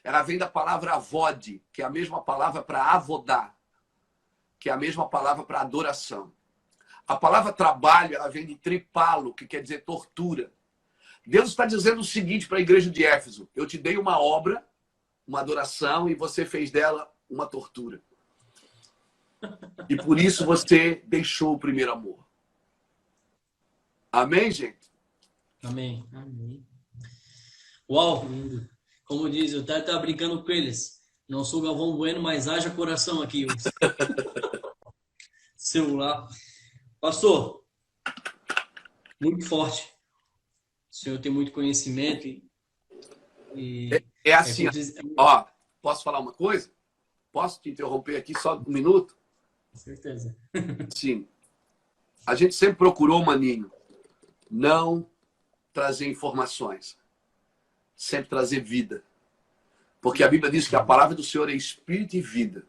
[SPEAKER 3] ela vem da palavra avode, que é a mesma palavra para avodar, que é a mesma palavra para adoração. A palavra trabalho, ela vem de tripalo, que quer dizer tortura. Deus está dizendo o seguinte para a igreja de Éfeso: eu te dei uma obra, uma adoração, e você fez dela uma tortura. E por isso você deixou o primeiro amor. Amém, gente?
[SPEAKER 2] Amém. Amém. Uau, lindo. Como diz, eu estava brincando com eles. Não sou Galvão Bueno, mas haja coração aqui. Celular. Pastor, muito forte. O senhor tem muito conhecimento
[SPEAKER 3] É assim, ó, posso falar uma coisa? Posso te interromper aqui só um minuto?
[SPEAKER 2] Com certeza.
[SPEAKER 3] Sim. A gente sempre procurou, maninho, não trazer informações, sempre trazer vida. Porque a Bíblia diz que a palavra do Senhor é espírito e vida.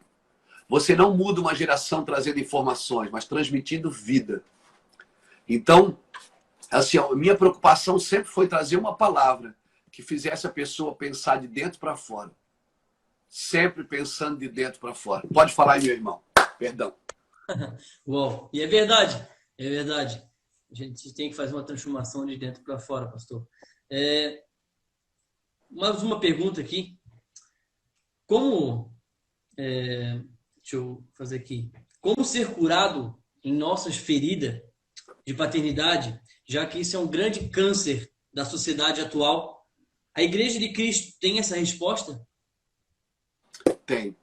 [SPEAKER 3] Você não muda uma geração trazendo informações, mas transmitindo vida. Então, assim, a minha preocupação sempre foi trazer uma palavra que fizesse a pessoa pensar de dentro para fora. Sempre pensando de dentro para fora. Pode falar aí, meu irmão. Perdão.
[SPEAKER 2] Uau, e é verdade, é verdade. A gente tem que fazer uma transformação de dentro para fora, pastor. Mais uma pergunta aqui. Deixa eu fazer aqui. Como ser curado em nossas feridas de paternidade, já que isso é um grande câncer da sociedade atual? A Igreja de Cristo tem essa resposta?
[SPEAKER 3] Tem.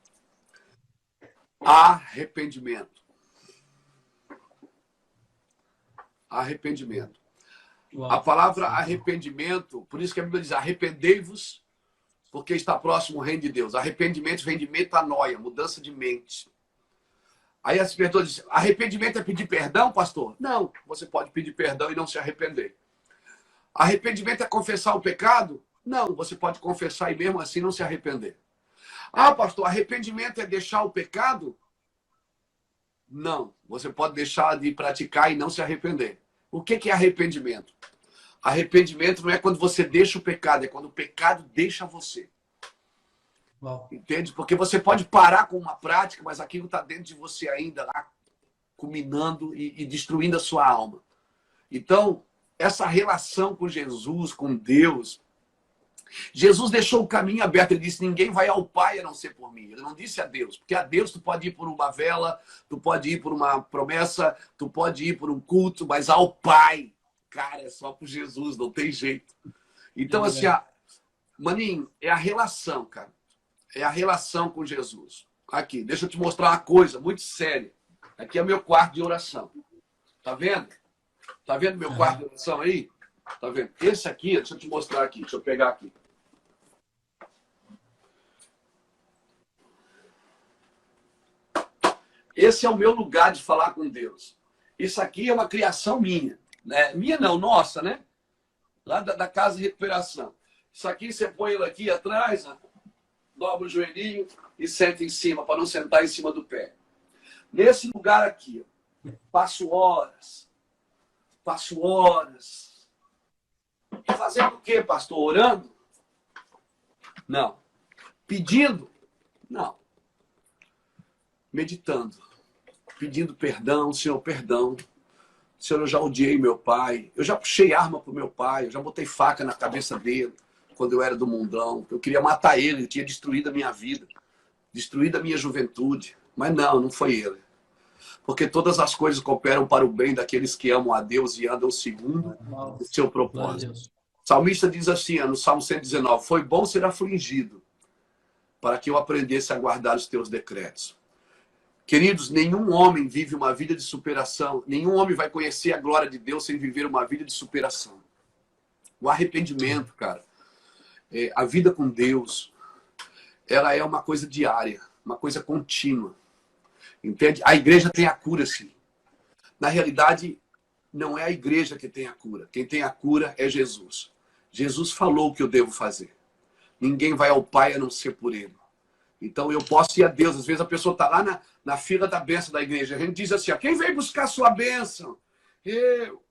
[SPEAKER 3] Arrependimento. Arrependimento.
[SPEAKER 2] Uau.
[SPEAKER 3] A palavra arrependimento, por isso que a Bíblia diz: arrependei-vos, porque está próximo o reino de Deus. Arrependimento vem de metanoia, mudança de mente. Aí as pessoas dizem: arrependimento é pedir perdão, pastor? Não, você pode pedir perdão e não se arrepender. Arrependimento é confessar o pecado? Não, você pode confessar e mesmo assim não se arrepender. Ah, pastor, arrependimento é deixar o pecado? Não, você pode deixar de praticar e não se arrepender. O que é arrependimento? Arrependimento não é quando você deixa o pecado, é quando o pecado deixa você.
[SPEAKER 2] Uau.
[SPEAKER 3] Entende? Porque você pode parar com uma prática, mas aquilo está dentro de você ainda, lá, culminando e destruindo a sua alma. Então, essa relação com Jesus, com Deus, Jesus deixou o caminho aberto. Ele disse: ninguém vai ao Pai a não ser por mim. Ele não disse a Deus, porque a Deus tu pode ir por uma vela, tu pode ir por uma promessa, tu pode ir por um culto, mas ao Pai, cara, é só por Jesus, não tem jeito. Então, assim, maninho, é a relação, cara. É a relação com Jesus. Aqui, deixa eu te mostrar uma coisa muito séria. Aqui é o meu quarto de oração. Tá vendo? Tá vendo meu quarto de oração aí? Tá vendo? Esse aqui, deixa eu te mostrar aqui. Deixa eu pegar aqui. Esse é o meu lugar de falar com Deus. Isso aqui é uma criação minha. Né? Minha não, nossa, né? Lá da casa de recuperação. Isso aqui você põe ele aqui atrás, né? Dobra o joelhinho e senta em cima, para não sentar em cima do pé. Nesse lugar aqui, ó, passo horas. E fazendo o quê, pastor? Orando? Não. Pedindo? Não. Meditando. Pedindo perdão, Senhor, perdão. Senhor, eu já odiei meu pai. Eu já puxei arma pro meu pai. Eu já botei faca na cabeça dele quando eu era do mundão. Eu queria matar ele. Ele tinha destruído a minha vida. Destruído a minha juventude. Mas não foi ele. Porque todas as coisas cooperam para o bem daqueles que amam a Deus e andam segundo o seu propósito. O salmista diz assim, no Salmo 119, foi bom ser afligido para que eu aprendesse a guardar os teus decretos. Queridos, nenhum homem vive uma vida de superação. Nenhum homem vai conhecer a glória de Deus sem viver uma vida de superação. O arrependimento, cara, a vida com Deus, ela é uma coisa diária, uma coisa contínua. Entende? A igreja tem a cura, sim. Na realidade, não é a igreja que tem a cura. Quem tem a cura é Jesus. Jesus falou o que eu devo fazer. Ninguém vai ao Pai a não ser por Ele. Então eu posso ir a Deus. Às vezes a pessoa está lá na fila da bênção da igreja. A gente diz assim, ó, quem veio buscar a sua bênção? Eu.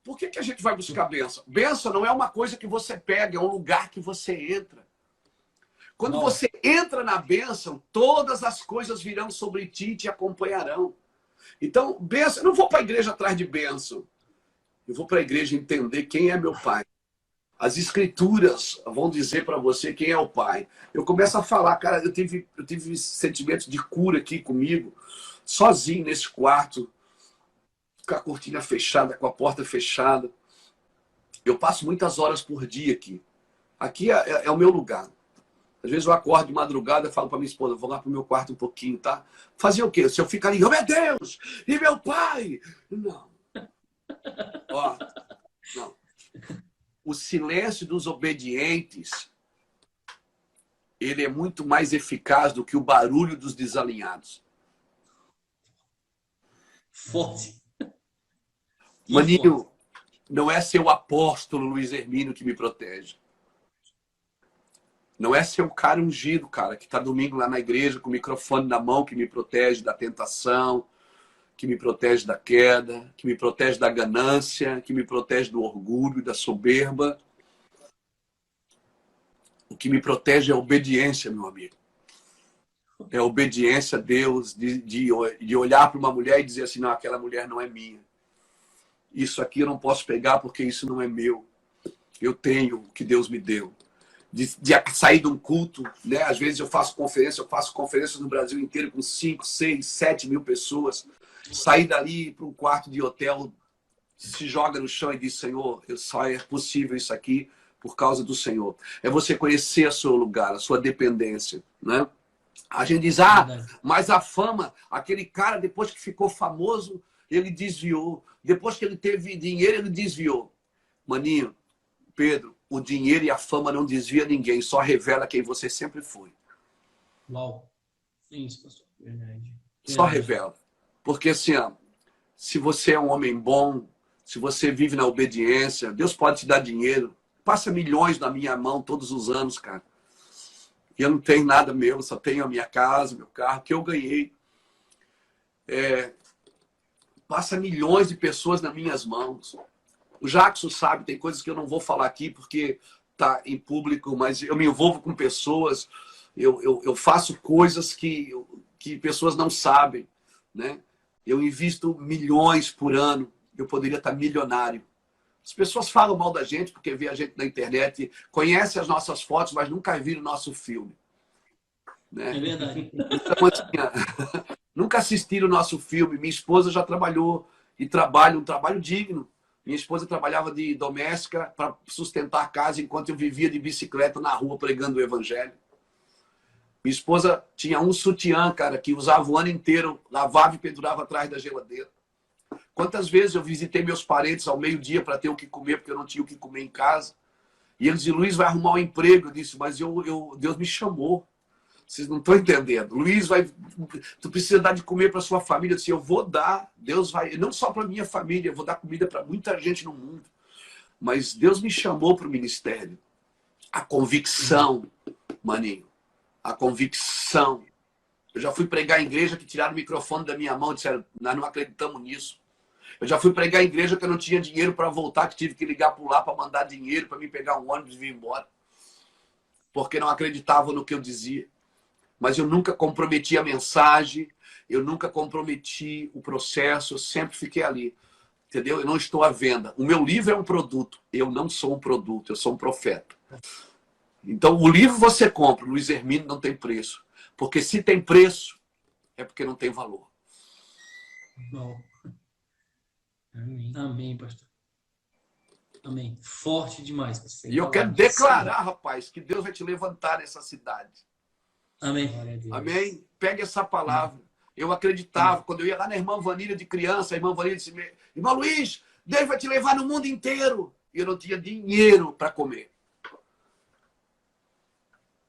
[SPEAKER 3] Por que a gente vai buscar bênção? Bênção não é uma coisa que você pega, é um lugar que você entra. Quando você entra na bênção, todas as coisas virão sobre ti e te acompanharão. Então, bênção, eu não vou para a igreja atrás de bênção. Eu vou para a igreja entender quem é meu Pai. As escrituras vão dizer para você quem é o Pai. Eu começo a falar, cara, eu tive sentimentos de cura aqui comigo, sozinho nesse quarto, com a cortina fechada, com a porta fechada. Eu passo muitas horas por dia aqui. Aqui é o meu lugar. Às vezes eu acordo de madrugada e falo para minha esposa, vou lá pro meu quarto um pouquinho, tá? Fazer o quê? Se eu ficar ali, oh meu Deus, e meu pai? Não. Ó, não. O silêncio dos obedientes, ele é muito mais eficaz do que o barulho dos desalinhados.
[SPEAKER 2] Forte.
[SPEAKER 3] Maninho, não é seu apóstolo Luiz Hermínio que me protege. Não é seu cara ungido, cara, que está domingo lá na igreja com o microfone na mão, que me protege da tentação, que me protege da queda, que me protege da ganância, que me protege do orgulho e da soberba. O que me protege é a obediência, meu amigo. É a obediência a Deus, de olhar para uma mulher e dizer assim, não, aquela mulher não é minha. Isso aqui eu não posso pegar porque isso não é meu. Eu tenho o que Deus me deu. De sair de um culto, né? Às vezes eu faço conferências no Brasil inteiro com 5, 6, 7 mil pessoas. Sair dali para um quarto de hotel, se joga no chão e diz, Senhor, só é possível isso aqui por causa do Senhor. É você conhecer o seu lugar, a sua dependência, né? A gente diz, mas a fama, aquele cara, depois que ficou famoso, ele desviou. Depois que ele teve dinheiro, ele desviou. Maninho, Pedro, o dinheiro e a fama não desvia ninguém, só revela quem você sempre foi.
[SPEAKER 2] Uau. Isso, pastor. Verdade.
[SPEAKER 3] Só revela. Porque assim, ó, se você é um homem bom, se você vive na obediência, Deus pode te dar dinheiro. Passa milhões na minha mão todos os anos, cara. E eu não tenho nada meu, só tenho a minha casa, meu carro, que eu ganhei. Passa milhões de pessoas nas minhas mãos. O Jackson sabe, tem coisas que eu não vou falar aqui porque tá em público, mas eu me envolvo com pessoas, eu faço coisas que pessoas não sabem, né? Eu invisto milhões por ano, eu poderia estar milionário. As pessoas falam mal da gente porque vê a gente na internet, conhecem as nossas fotos, mas nunca viram o nosso filme. Né?
[SPEAKER 2] É verdade.
[SPEAKER 3] Então, assim, nunca assistiram o nosso filme. Minha esposa já trabalhou e trabalha um trabalho digno. Minha esposa trabalhava de doméstica para sustentar a casa enquanto eu vivia de bicicleta na rua pregando o evangelho. Minha esposa tinha um sutiã, cara, que usava o ano inteiro, lavava e pendurava atrás da geladeira. Quantas vezes eu visitei meus parentes ao meio-dia para ter o que comer, porque eu não tinha o que comer em casa. E eles diziam, Luiz vai arrumar um emprego. Eu disse, mas Deus me chamou. Vocês não estão entendendo. Luiz, tu precisa dar de comer para sua família. Eu disse, eu vou dar. Deus vai, não só para minha família, eu vou dar comida para muita gente no mundo. Mas Deus me chamou para o ministério. A convicção, maninho. A convicção. Eu já fui pregar em igreja que tiraram o microfone da minha mão e disseram, nós não acreditamos nisso. Eu já fui pregar em igreja que eu não tinha dinheiro para voltar, que tive que ligar por lá para mandar dinheiro para me pegar um ônibus e vir embora. Porque não acreditavam no que eu dizia. Mas eu nunca comprometi a mensagem, eu nunca comprometi o processo, eu sempre fiquei ali. Entendeu? Eu não estou à venda. O meu livro é um produto. Eu não sou um produto, eu sou um profeta. Então, o livro você compra, Luiz Hermínio não tem preço. Porque se tem preço, é porque não tem valor.
[SPEAKER 2] Bom. Amém. Amém, pastor. Amém. Forte demais, pastor.
[SPEAKER 3] E eu quero declarar, rapaz, que Deus vai te levantar nessa cidade.
[SPEAKER 2] Amém.
[SPEAKER 3] Amém? Pegue essa palavra. Eu acreditava. Quando eu ia lá na irmã Vanília de criança, a irmã Vanília disse: irmão Luiz, Deus vai te levar no mundo inteiro. E eu não tinha dinheiro para comer.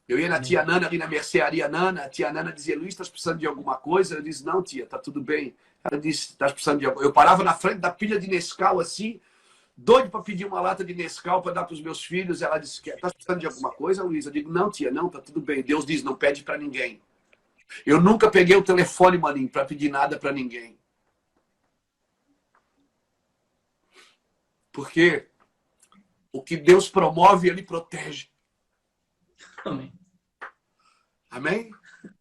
[SPEAKER 3] Eu ia na tia Nana, ali na mercearia Nana. A tia Nana dizia: Luiz, estás precisando de alguma coisa? Eu disse: não, tia, tá tudo bem. Ela disse: estás precisando de alguma coisa? Eu parava na frente da pilha de Nescau, assim, doido para pedir uma lata de Nescau para dar para os meus filhos. Ela disse: estás precisando de alguma coisa, Luiz? Eu digo: não, tia, não, tá tudo bem. Deus diz: não pede para ninguém. Eu nunca peguei o telefone, maninho, para pedir nada para ninguém. Porque o que Deus promove, Ele protege.
[SPEAKER 2] Amém.
[SPEAKER 3] Amém?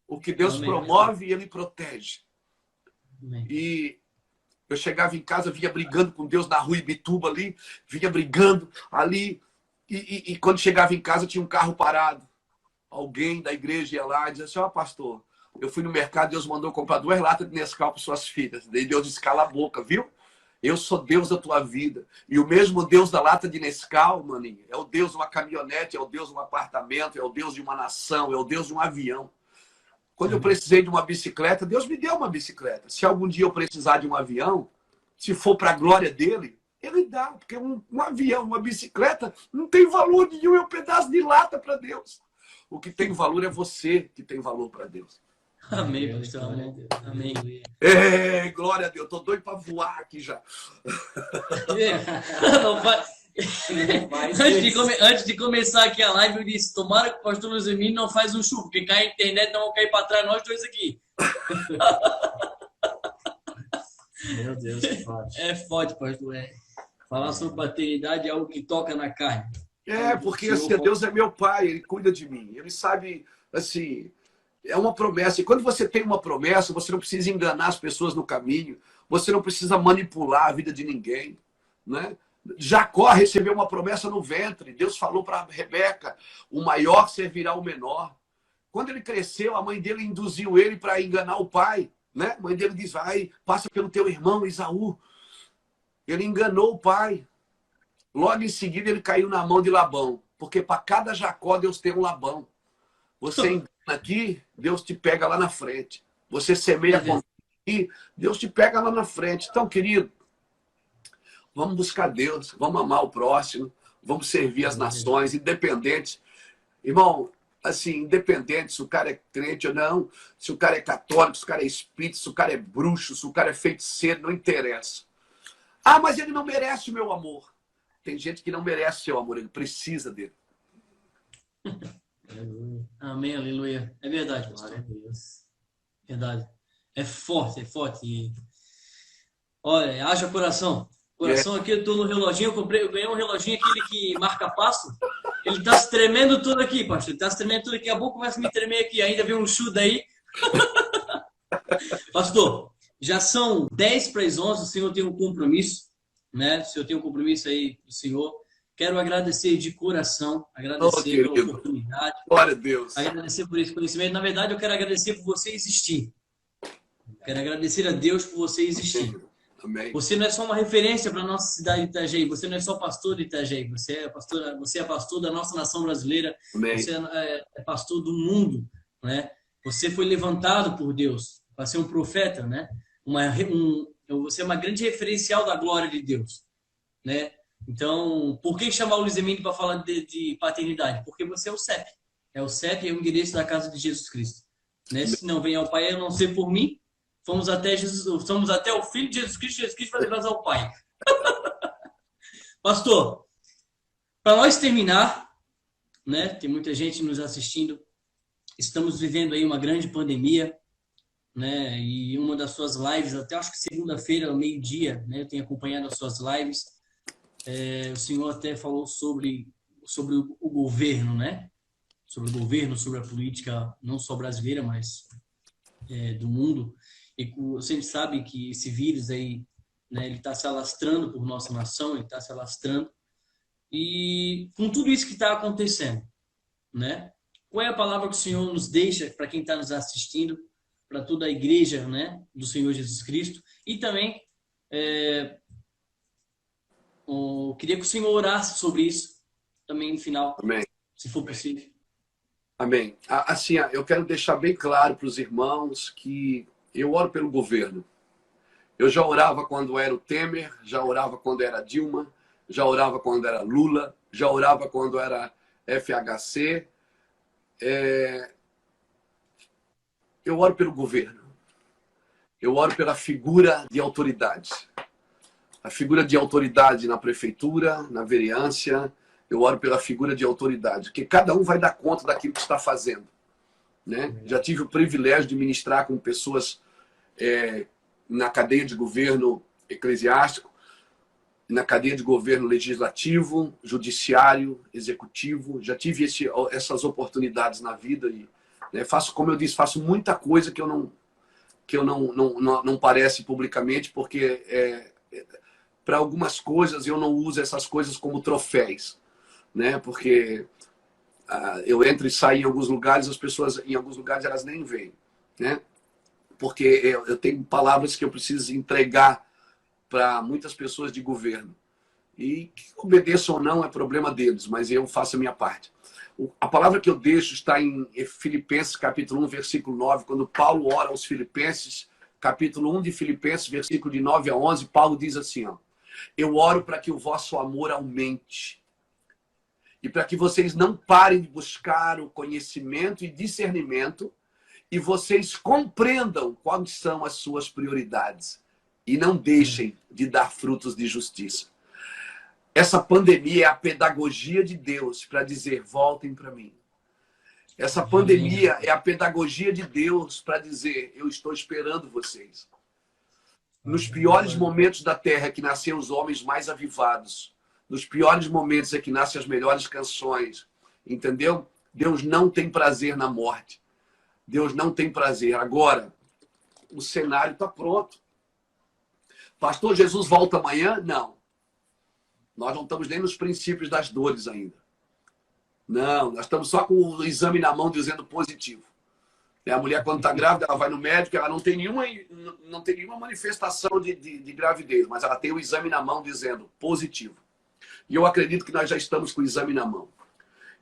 [SPEAKER 3] O que Deus
[SPEAKER 2] Amém.
[SPEAKER 3] promove, Ele protege.
[SPEAKER 2] Amém.
[SPEAKER 3] E eu chegava em casa, vinha brigando com Deus na rua Ibituba ali, vinha brigando ali. E quando chegava em casa, tinha um carro parado. Alguém da igreja ia lá e dizia assim: ó, pastor, eu fui no mercado, Deus mandou comprar 2 latas de Nescau para suas filhas. Daí Deus disse: cala a boca, viu? Eu sou Deus da tua vida. E o mesmo Deus da lata de Nescau, maninho, é o Deus de uma caminhonete, é o Deus de um apartamento, é o Deus de uma nação, é o Deus de um avião. Quando eu precisei de uma bicicleta, Deus me deu uma bicicleta. Se algum dia eu precisar de um avião, se for para a glória dele, Ele dá. Porque um avião, uma bicicleta, não tem valor nenhum, é um pedaço de lata para Deus. O que tem valor é você que tem valor para Deus.
[SPEAKER 2] Amém, pastor. Amém. Amém.
[SPEAKER 3] É, glória a Deus. Tô doido para voar aqui já.
[SPEAKER 2] Não vai. Antes de começar aqui a live, eu disse: tomara que o pastor Luiz Emílio não faz um chuva, porque cai a internet, não vão cair para trás nós dois aqui.
[SPEAKER 1] Meu Deus, que forte.
[SPEAKER 2] É forte, pastor. Falar sobre paternidade é algo que toca na carne.
[SPEAKER 3] É, porque assim, Deus é meu pai, Ele cuida de mim. Ele sabe, assim, é uma promessa. E quando você tem uma promessa, você não precisa enganar as pessoas no caminho. Você não precisa manipular a vida de ninguém, né? Jacó recebeu uma promessa no ventre. Deus falou para Rebeca: o maior servirá ao menor. Quando ele cresceu, a mãe dele induziu ele para enganar o pai, né? A mãe dele diz: vai, passa pelo teu irmão Esaú. Ele enganou o pai. Logo em seguida, ele caiu na mão de Labão. Porque para cada Jacó, Deus tem um Labão. Você engana aqui, Deus te pega lá na frente. Você semeia aqui, Deus te pega lá na frente. Então, querido, vamos buscar Deus, vamos amar o próximo, vamos servir as nações, independente. Irmão, assim, independente se o cara é crente ou não, se o cara é católico, se o cara é espírita, se o cara é bruxo, se o cara é feiticeiro, não interessa. Ah, mas ele não merece o meu amor. Tem gente que não merece o seu amor, ele precisa dele.
[SPEAKER 2] Amém, aleluia. É verdade, pastor.
[SPEAKER 1] Glória a Deus.
[SPEAKER 2] Verdade. É forte, é forte. E, olha, haja coração. Coração aqui, eu tô no reloginho, eu ganhei um reloginho aquele que marca passo. Ele tá se tremendo tudo aqui, pastor. Ele tá se tremendo tudo aqui. A boca começa a me tremer aqui. Ainda vem um chu daí. Pastor, já são 10 para as 11. O senhor tem um compromisso, né? O senhor tem um compromisso aí do senhor. Quero agradecer de coração, agradecer pela oportunidade.
[SPEAKER 3] Glória a Deus.
[SPEAKER 2] Agradecer por esse conhecimento. Na verdade, eu quero agradecer por você existir. Quero agradecer a Deus por você existir.
[SPEAKER 3] Amém.
[SPEAKER 2] Você não é só uma referência para a nossa cidade de Itajaí. Você não é só pastor de Itajaí. Você é pastor da nossa nação brasileira.
[SPEAKER 3] Amém.
[SPEAKER 2] Você é pastor do mundo, né? Você foi levantado por Deus para ser um profeta, né? Você é uma grande referencial da glória de Deus, né? Então, por que chamar o Luiz Emílio para falar de paternidade? Porque você é o CEP. É o CEP, é o endereço da casa de Jesus Cristo. Né? Se não vem ao Pai, a não ser por mim, fomos até o Filho de Jesus Cristo vai trazer ao Pai. Pastor, para nós terminar, né? Tem muita gente nos assistindo. Estamos vivendo aí uma grande pandemia, né? E uma das suas lives, até acho que segunda-feira, ao meio-dia, né? Eu tenho acompanhado as suas lives. O senhor até falou sobre o governo, né? Sobre o governo, sobre a política, não só brasileira, mas do mundo. E você sabe que esse vírus aí, né, ele está se alastrando por nossa nação, ele está se alastrando. E com tudo isso que está acontecendo, né? Qual é a palavra que o Senhor nos deixa para quem está nos assistindo, para toda a igreja, né, do Senhor Jesus Cristo? E também eu queria que o Senhor orasse sobre isso também no final,
[SPEAKER 3] Amém.
[SPEAKER 2] se for possível.
[SPEAKER 3] Amém. Assim, eu quero deixar bem claro para os irmãos que Eu oro pelo governo. Eu já orava quando era o Temer, já orava quando era Dilma, já orava quando era Lula, já orava quando era FHC. Eu oro pelo governo. Eu oro pela figura de autoridade. A figura de autoridade na prefeitura, na vereança. Eu oro pela figura de autoridade, porque cada um vai dar conta daquilo que está fazendo, né? Já tive o privilégio de ministrar com pessoas na cadeia de governo eclesiástico, na cadeia de governo legislativo, judiciário, executivo. Já tive essas oportunidades na vida e, né, faço, como eu disse, faço muita coisa que eu não parece publicamente, porque para algumas coisas eu não uso essas coisas como troféus, né? Porque eu entro e saio em alguns lugares, as pessoas em alguns lugares elas nem veem, né? Porque eu tenho palavras que eu preciso entregar para muitas pessoas de governo. E que obedeçam ou não é problema deles, mas eu faço a minha parte. A palavra que eu deixo está em Filipenses, capítulo 1, versículo 9, quando Paulo ora aos Filipenses, capítulo 1 de Filipenses, versículo de 9 a 11, Paulo diz assim, ó: eu oro para que o vosso amor aumente e para que vocês não parem de buscar o conhecimento e discernimento e vocês compreendam quais são as suas prioridades e não deixem de dar frutos de justiça. Essa pandemia é a pedagogia de Deus para dizer, voltem para mim. Essa pandemia é a pedagogia de Deus para dizer, eu estou esperando vocês. Nos piores momentos da terra é que nasceram os homens mais avivados. Nos piores momentos é que nascem as melhores canções. Entendeu? Deus não tem prazer na morte. Deus não tem prazer. Agora, o cenário está pronto. Pastor, Jesus volta amanhã? Não. Nós não estamos nem nos princípios das dores ainda. Não, nós estamos só com o exame na mão dizendo positivo. A mulher, quando está grávida, ela vai no médico, ela não tem nenhuma manifestação de gravidez, mas ela tem o exame na mão dizendo positivo. E eu acredito que nós já estamos com o exame na mão.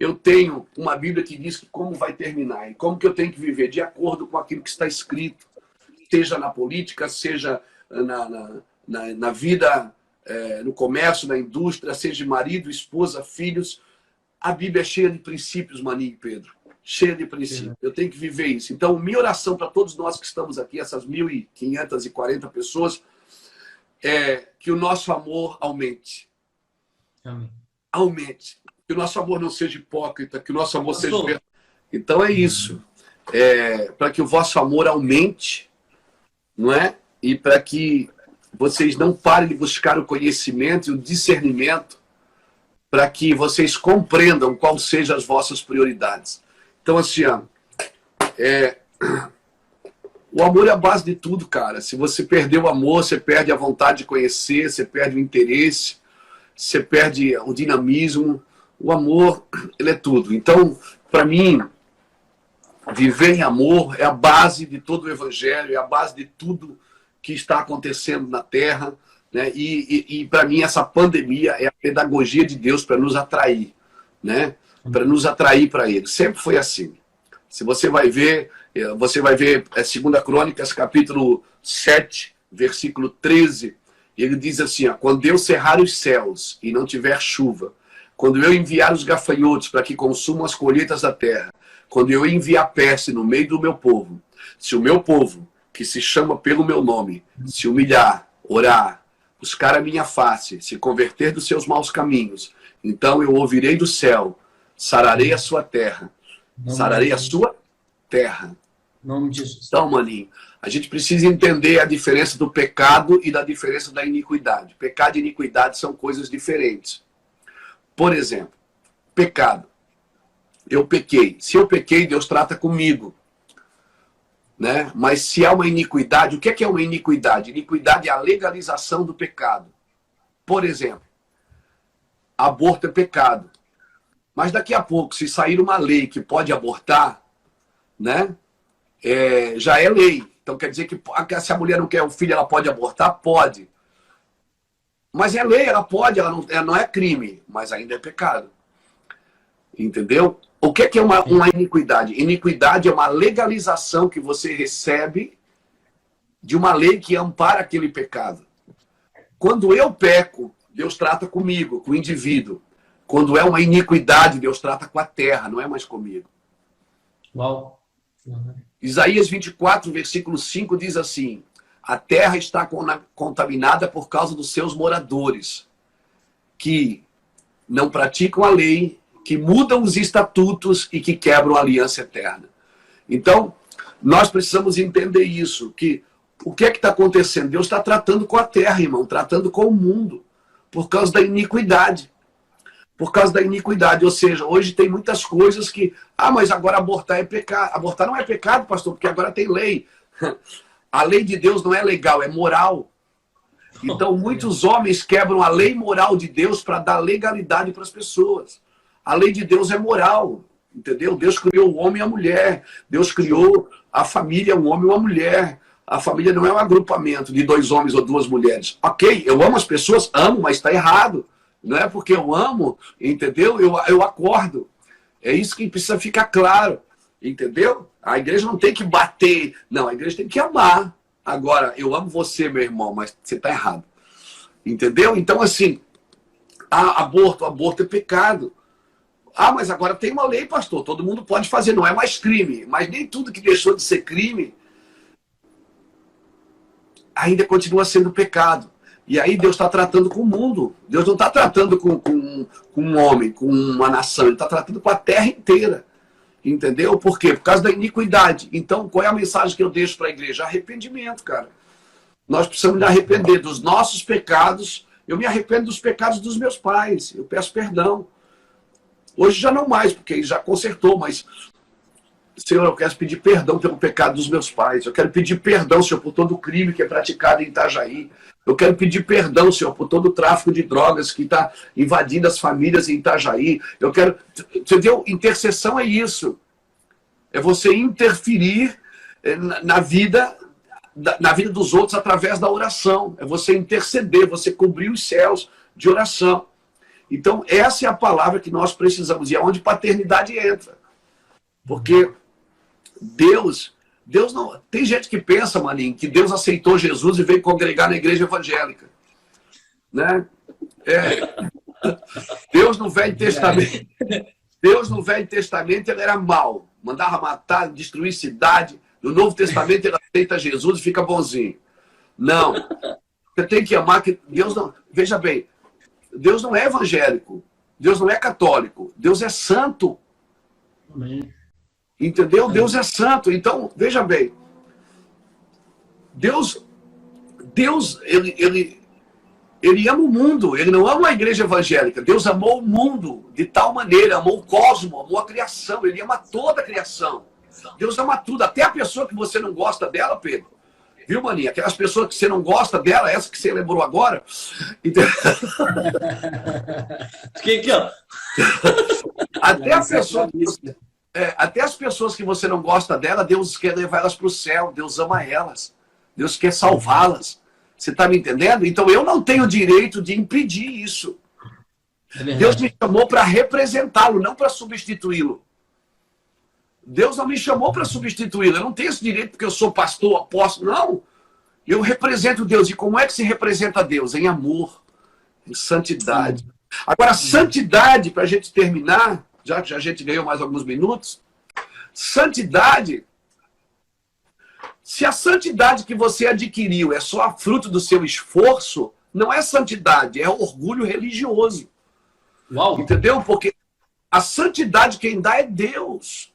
[SPEAKER 3] Eu tenho uma Bíblia que diz que como vai terminar e como que eu tenho que viver de acordo com aquilo que está escrito, seja na política, seja na vida, no comércio, na indústria, seja marido, esposa, filhos. A Bíblia é cheia de princípios, Maninho e Pedro. Cheia de princípios. Eu tenho que viver isso. Então, minha oração para todos nós que estamos aqui, essas 1.540 pessoas, é que o nosso amor aumente.
[SPEAKER 2] Amém.
[SPEAKER 3] Aumente. Que o nosso amor não seja hipócrita, que o nosso amor seja verdadeiro. Então é isso. Para que o vosso amor aumente, não é? E para que vocês não parem de buscar o conhecimento e o discernimento, para que vocês compreendam quais sejam as vossas prioridades. Então, assim, o amor é a base de tudo, cara. Se você perder o amor, você perde a vontade de conhecer, você perde o interesse, você perde o dinamismo. O amor, ele é tudo. Então, para mim, viver em amor é a base de todo o evangelho, é a base de tudo que está acontecendo na Terra, né? E para mim, essa pandemia é a pedagogia de Deus para nos atrair, né? Para nos atrair para Ele. Sempre foi assim. Se você vai ver 2 Crônicas, capítulo 7, versículo 13, ele diz assim, ó, quando Deus cerrar os céus e não tiver chuva, quando eu enviar os gafanhotos para que consumam as colheitas da terra, quando eu enviar peste no meio do meu povo, se o meu povo, que se chama pelo meu nome, se humilhar, orar, buscar a minha face, se converter dos seus maus caminhos, então eu ouvirei do céu, sararei a sua terra. Sararei a sua terra.
[SPEAKER 2] Em nome de Jesus.
[SPEAKER 3] Então, maninho, a gente precisa entender a diferença do pecado e da diferença da iniquidade. Pecado e iniquidade são coisas diferentes. Por exemplo, pecado. Eu pequei. Se eu pequei, Deus trata comigo. Né? Mas se há uma iniquidade, o que é uma iniquidade? Iniquidade é a legalização do pecado. Por exemplo, aborto é pecado. Mas daqui a pouco, se sair uma lei que pode abortar, né? Já é lei. Então quer dizer que se a mulher não quer o filho, ela pode abortar? Pode. Mas é lei, ela pode, ela não é crime, mas ainda é pecado. Entendeu? O que é uma iniquidade? Iniquidade é uma legalização que você recebe de uma lei que ampara aquele pecado. Quando eu peco, Deus trata comigo, com o indivíduo. Quando é uma iniquidade, Deus trata com a terra, não é mais comigo.
[SPEAKER 2] Uau.
[SPEAKER 3] Isaías 24, versículo 5 diz assim: a terra está contaminada por causa dos seus moradores, que não praticam a lei, que mudam os estatutos e que quebram a aliança eterna. Então, nós precisamos entender isso, que o que é que está acontecendo? Deus está tratando com a terra, irmão, tratando com o mundo, por causa da iniquidade. Por causa da iniquidade, ou seja, hoje tem muitas coisas que, mas agora abortar é pecado. Abortar não é pecado, pastor, porque agora tem lei. A lei de Deus não é legal, é moral. Então, muitos homens quebram a lei moral de Deus para dar legalidade para as pessoas. A lei de Deus é moral, entendeu? Deus criou o homem e a mulher. Deus criou a família, um homem e uma mulher. A família não é um agrupamento de 2 homens ou 2 mulheres. Ok, eu amo as pessoas, amo, mas está errado. Não é porque eu amo, entendeu? Eu acordo. É isso que precisa ficar claro, entendeu? A igreja não tem que bater. Não, a igreja tem que amar. Agora, eu amo você, meu irmão, mas você está errado. Entendeu? Então, assim, aborto é pecado. Mas agora tem uma lei, pastor. Todo mundo pode fazer, não é mais crime. Mas nem tudo que deixou de ser crime ainda continua sendo pecado. E aí Deus está tratando com o mundo. Deus não está tratando com um homem, com uma nação. Ele está tratando com a terra inteira. Entendeu? Por quê? Por causa da iniquidade. Então, qual é a mensagem que eu deixo para a igreja? Arrependimento, cara. Nós precisamos nos arrepender dos nossos pecados. Eu me arrependo dos pecados dos meus pais. Eu peço perdão. Hoje já não mais, porque ele já consertou, mas... Senhor, eu quero pedir perdão pelo pecado dos meus pais. Eu quero pedir perdão, Senhor, por todo o crime que é praticado em Itajaí. Eu quero pedir perdão, Senhor, por todo o tráfico de drogas que está invadindo as famílias em Itajaí. Eu quero... Entendeu? Intercessão é isso. É você interferir na vida dos outros através da oração. É você interceder, você cobrir os céus de oração. Então, essa é a palavra que nós precisamos. E é onde paternidade entra. Porque Deus não... Tem gente que pensa, maninho, que Deus aceitou Jesus e veio congregar na igreja evangélica. Né? Deus no Velho Testamento... Deus no Velho Testamento ele era mau. Mandava matar, destruir cidade. No Novo Testamento ele aceita Jesus e fica bonzinho. Não. Você tem que amar que Deus não... Veja bem, Deus não é evangélico. Deus não é católico. Deus é santo.
[SPEAKER 2] Amém.
[SPEAKER 3] Entendeu? Deus é santo. Então, veja bem. Deus ele ama o mundo. Ele não ama a igreja evangélica. Deus amou o mundo de tal maneira. Amou o cosmos, amou a criação. Ele ama toda a criação. Deus ama tudo. Até a pessoa que você não gosta dela, Pedro. Viu, maninha? Aquelas pessoas que você não gosta dela, essa que você lembrou agora.
[SPEAKER 2] Fiquei aqui, ó.
[SPEAKER 3] Até a pessoa... até as pessoas que você não gosta dela, Deus quer levar elas para o céu. Deus ama elas. Deus quer salvá-las. Você está me entendendo? Então eu não tenho direito de impedir isso. Deus me chamou para representá-lo, não para substituí-lo. Deus não me chamou para substituí-lo. Eu não tenho esse direito porque eu sou pastor, apóstolo. Não. Eu represento Deus. E como é que se representa Deus? Em amor, em santidade. Agora, santidade, para a gente terminar... Já que a gente ganhou mais alguns minutos, santidade, se a santidade que você adquiriu é só fruto do seu esforço, não é santidade, é orgulho religioso.
[SPEAKER 2] Uau.
[SPEAKER 3] Entendeu? Porque a santidade quem dá é Deus.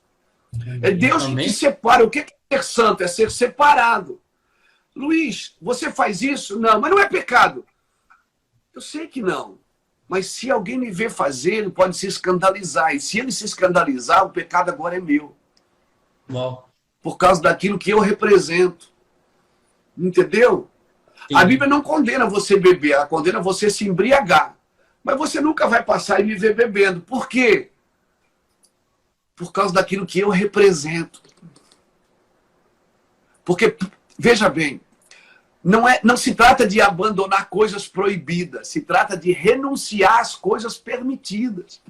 [SPEAKER 3] É Deus que te separa. O que é ser santo? É ser separado. Luiz, você faz isso? Não, mas não é pecado. Eu sei que não. Mas se alguém me ver fazer, ele pode se escandalizar. E se ele se escandalizar, o pecado agora é meu.
[SPEAKER 2] Uau.
[SPEAKER 3] Por causa daquilo que eu represento. Entendeu? Sim. A Bíblia não condena você beber, ela condena você se embriagar. Mas você nunca vai passar e me ver bebendo. Por quê? Por causa daquilo que eu represento. Porque, veja bem, não se trata de abandonar coisas proibidas, se trata de renunciar às coisas permitidas.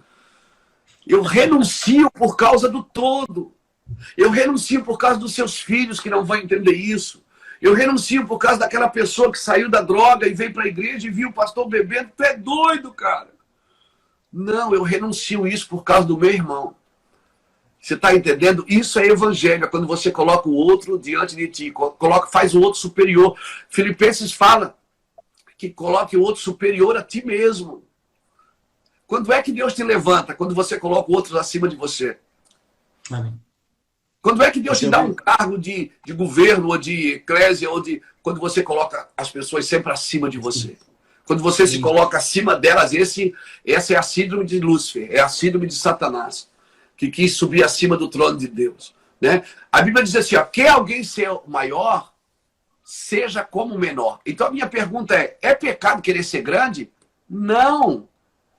[SPEAKER 3] Eu renuncio por causa do todo. Eu renuncio por causa dos seus filhos que não vão entender isso. Eu renuncio por causa daquela pessoa que saiu da droga e veio para a igreja e viu o pastor bebendo. Tu é doido, cara. Não, eu renuncio isso por causa do meu irmão. Você está entendendo? Isso é evangelho, é quando você coloca o outro diante de ti, faz o outro superior. Filipenses fala que coloque o outro superior a ti mesmo. Quando é que Deus te levanta? Quando você coloca o outro acima de você.
[SPEAKER 2] Amém.
[SPEAKER 3] Quando é que Deus te dá um cargo de governo, ou de eclésia, quando você coloca as pessoas sempre acima de você? Quando você se coloca acima delas, essa é a síndrome de Lúcifer, é a síndrome de Satanás, que quis subir acima do trono de Deus. Né? A Bíblia diz assim, ó, quer alguém ser maior, seja como menor. Então a minha pergunta é pecado querer ser grande? Não,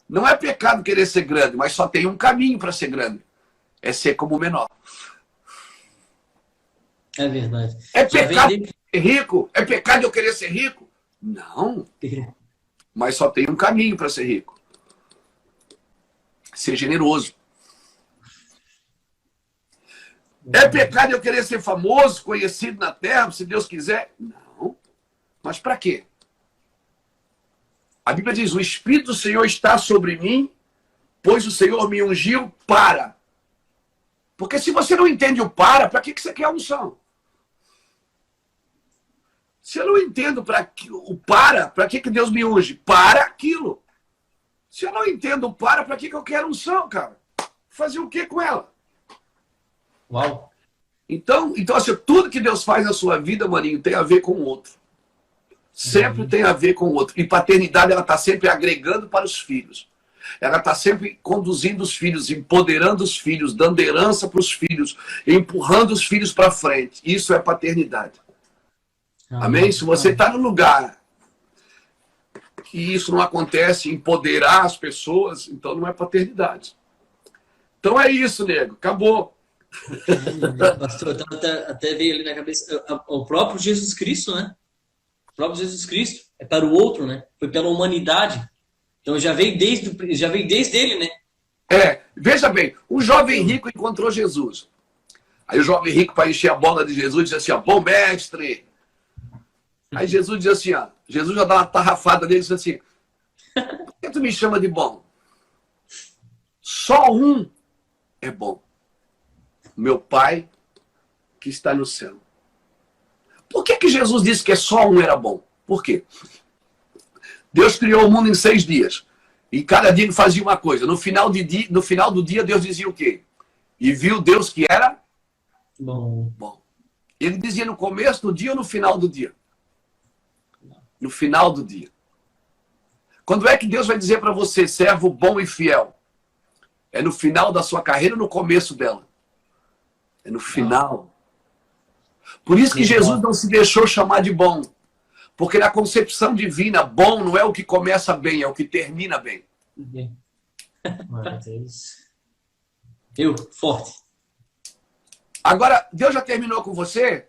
[SPEAKER 3] não é pecado querer ser grande, mas só tem um caminho para ser grande, é ser como menor.
[SPEAKER 2] É verdade.
[SPEAKER 3] É pecado ser rico? É pecado eu querer ser rico? Não. Mas só tem um caminho para ser rico. Ser generoso. É pecado eu querer ser famoso, conhecido na terra, se Deus quiser? Não. Mas para quê? A Bíblia diz, o Espírito do Senhor está sobre mim, pois o Senhor me ungiu para. Porque se você não entende o para que você quer a unção? Se eu não entendo o para que Deus me unge? Para aquilo. Se eu não entendo o para que eu quero unção, cara? Fazer o que com ela?
[SPEAKER 2] Uau.
[SPEAKER 3] Então assim, tudo que Deus faz na sua vida, maninho, tem a ver com o outro. Sempre tem a ver com o outro. E paternidade, ela está sempre agregando para os filhos. Ela está sempre conduzindo os filhos, empoderando os filhos, dando herança para os filhos, empurrando os filhos para frente. Isso é paternidade. Amém? Se você está no lugar que isso não acontece, empoderar as pessoas, então não é paternidade. Então é isso, nego. Acabou.
[SPEAKER 2] Pastor, até veio ali na cabeça o próprio Jesus Cristo, né? O próprio Jesus Cristo é para o outro, né? Foi pela humanidade. Então já veio desde ele, né?
[SPEAKER 3] Veja bem, o jovem rico encontrou Jesus. Aí o jovem rico, para encher a bola de Jesus, disse assim, ó, bom mestre. Aí Jesus diz assim, ó, Jesus já dá uma tarrafada nele e diz assim, por que tu me chama de bom? Só um é bom. Meu Pai que está no céu. Por que Jesus disse que só um era bom? Por quê? Deus criou o mundo em 6 dias. E cada dia ele fazia uma coisa. No final do dia, Deus dizia o quê? E viu Deus que era bom. Ele dizia no começo do dia ou no final do dia? No final do dia. Quando é que Deus vai dizer para você, servo bom e fiel? É no final da sua carreira ou no começo dela? É no final. Por isso que Jesus não se deixou chamar de bom. Porque na concepção divina, bom não é o que começa bem, é o que termina bem.
[SPEAKER 2] Forte.
[SPEAKER 3] Agora, Deus já terminou com você?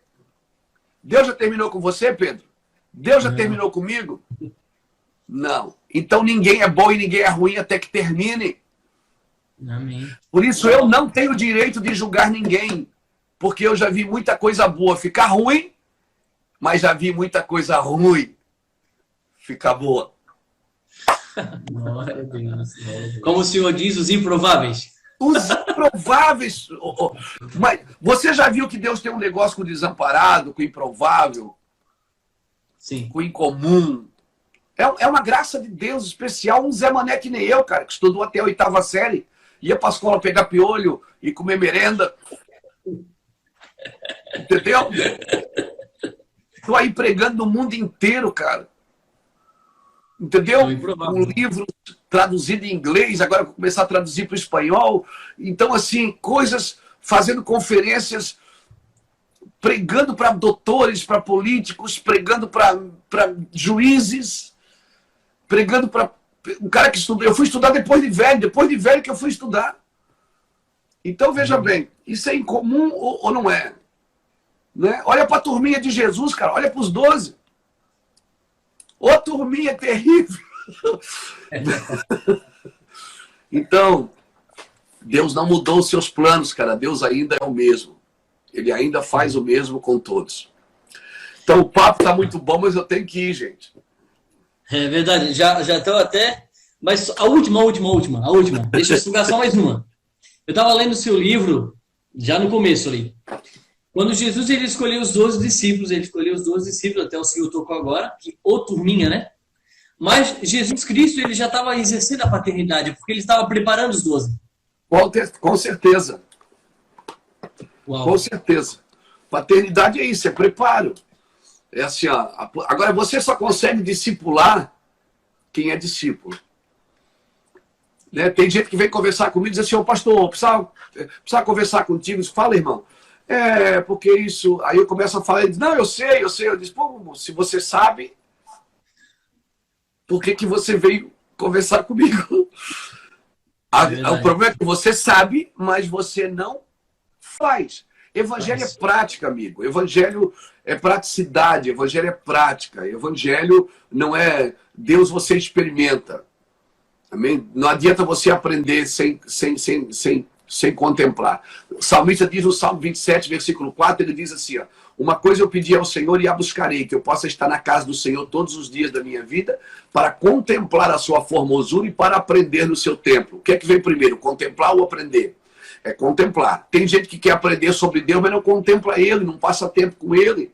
[SPEAKER 3] Deus já terminou com você, Pedro? Deus já terminou comigo? Não. Então ninguém é bom e ninguém é ruim até que termine.
[SPEAKER 2] Amém.
[SPEAKER 3] Por isso eu não tenho direito de julgar ninguém. Porque eu já vi muita coisa boa ficar ruim, mas já vi muita coisa ruim ficar boa.
[SPEAKER 2] Glória a Deus. Como o Senhor diz, os improváveis.
[SPEAKER 3] Os improváveis. Mas você já viu que Deus tem um negócio com o desamparado, com o improvável?
[SPEAKER 2] Sim.
[SPEAKER 3] Com o incomum. É uma graça de Deus especial. Um Zé Mané que nem eu, cara, que estudou até a 8ª série. Ia pra escola pegar piolho e comer merenda. Entendeu? Estou aí pregando no mundo inteiro, cara. Entendeu? Um livro traduzido em inglês, agora vou começar a traduzir para o espanhol. Então, assim, coisas, fazendo conferências, pregando para doutores, para políticos, pregando para juízes, pregando para um cara que estudou. Eu fui estudar depois de velho que eu fui estudar. Então, veja bem, isso é incomum ou não é? Né? Olha para a turminha de Jesus, cara, olha para os 12. Ô, turminha terrível! Então, Deus não mudou os seus planos, cara. Deus ainda é o mesmo. Ele ainda faz o mesmo com todos. Então o papo tá muito bom, mas eu tenho que ir, gente.
[SPEAKER 2] É verdade, já estão até... Mas a última. Deixa eu sugar só mais uma. Eu estava lendo o seu livro, já no começo ali. Quando Jesus ele escolheu os 12 discípulos, até o senhor tocou agora, que ô turminha, né? Mas Jesus Cristo ele já estava exercendo a paternidade, porque ele estava preparando os 12.
[SPEAKER 3] Com certeza.
[SPEAKER 2] Uau.
[SPEAKER 3] Com certeza. Paternidade é isso, é preparo. É assim, ó. Agora, você só consegue discipular quem é discípulo. Né? Tem gente que vem conversar comigo e diz assim, ô pastor, precisa conversar contigo. Fala, irmão. Porque isso... Aí eu começo a falar, ele diz, não, eu sei. Eu disse, pô, se você sabe, por que você veio conversar comigo? O problema é que você sabe, mas você não faz. Evangelho é prática, amigo. Evangelho é praticidade. Evangelho é prática. Evangelho não é Deus você experimenta. Amém? Não adianta você aprender sem contemplar. O salmista diz no Salmo 27, versículo 4, ele diz assim, ó, uma coisa eu pedi ao Senhor e a buscarei, que eu possa estar na casa do Senhor todos os dias da minha vida, para contemplar a sua formosura e para aprender no seu templo. O que é que vem primeiro, contemplar ou aprender? É contemplar. Tem gente que quer aprender sobre Deus, mas não contempla Ele, não passa tempo com Ele.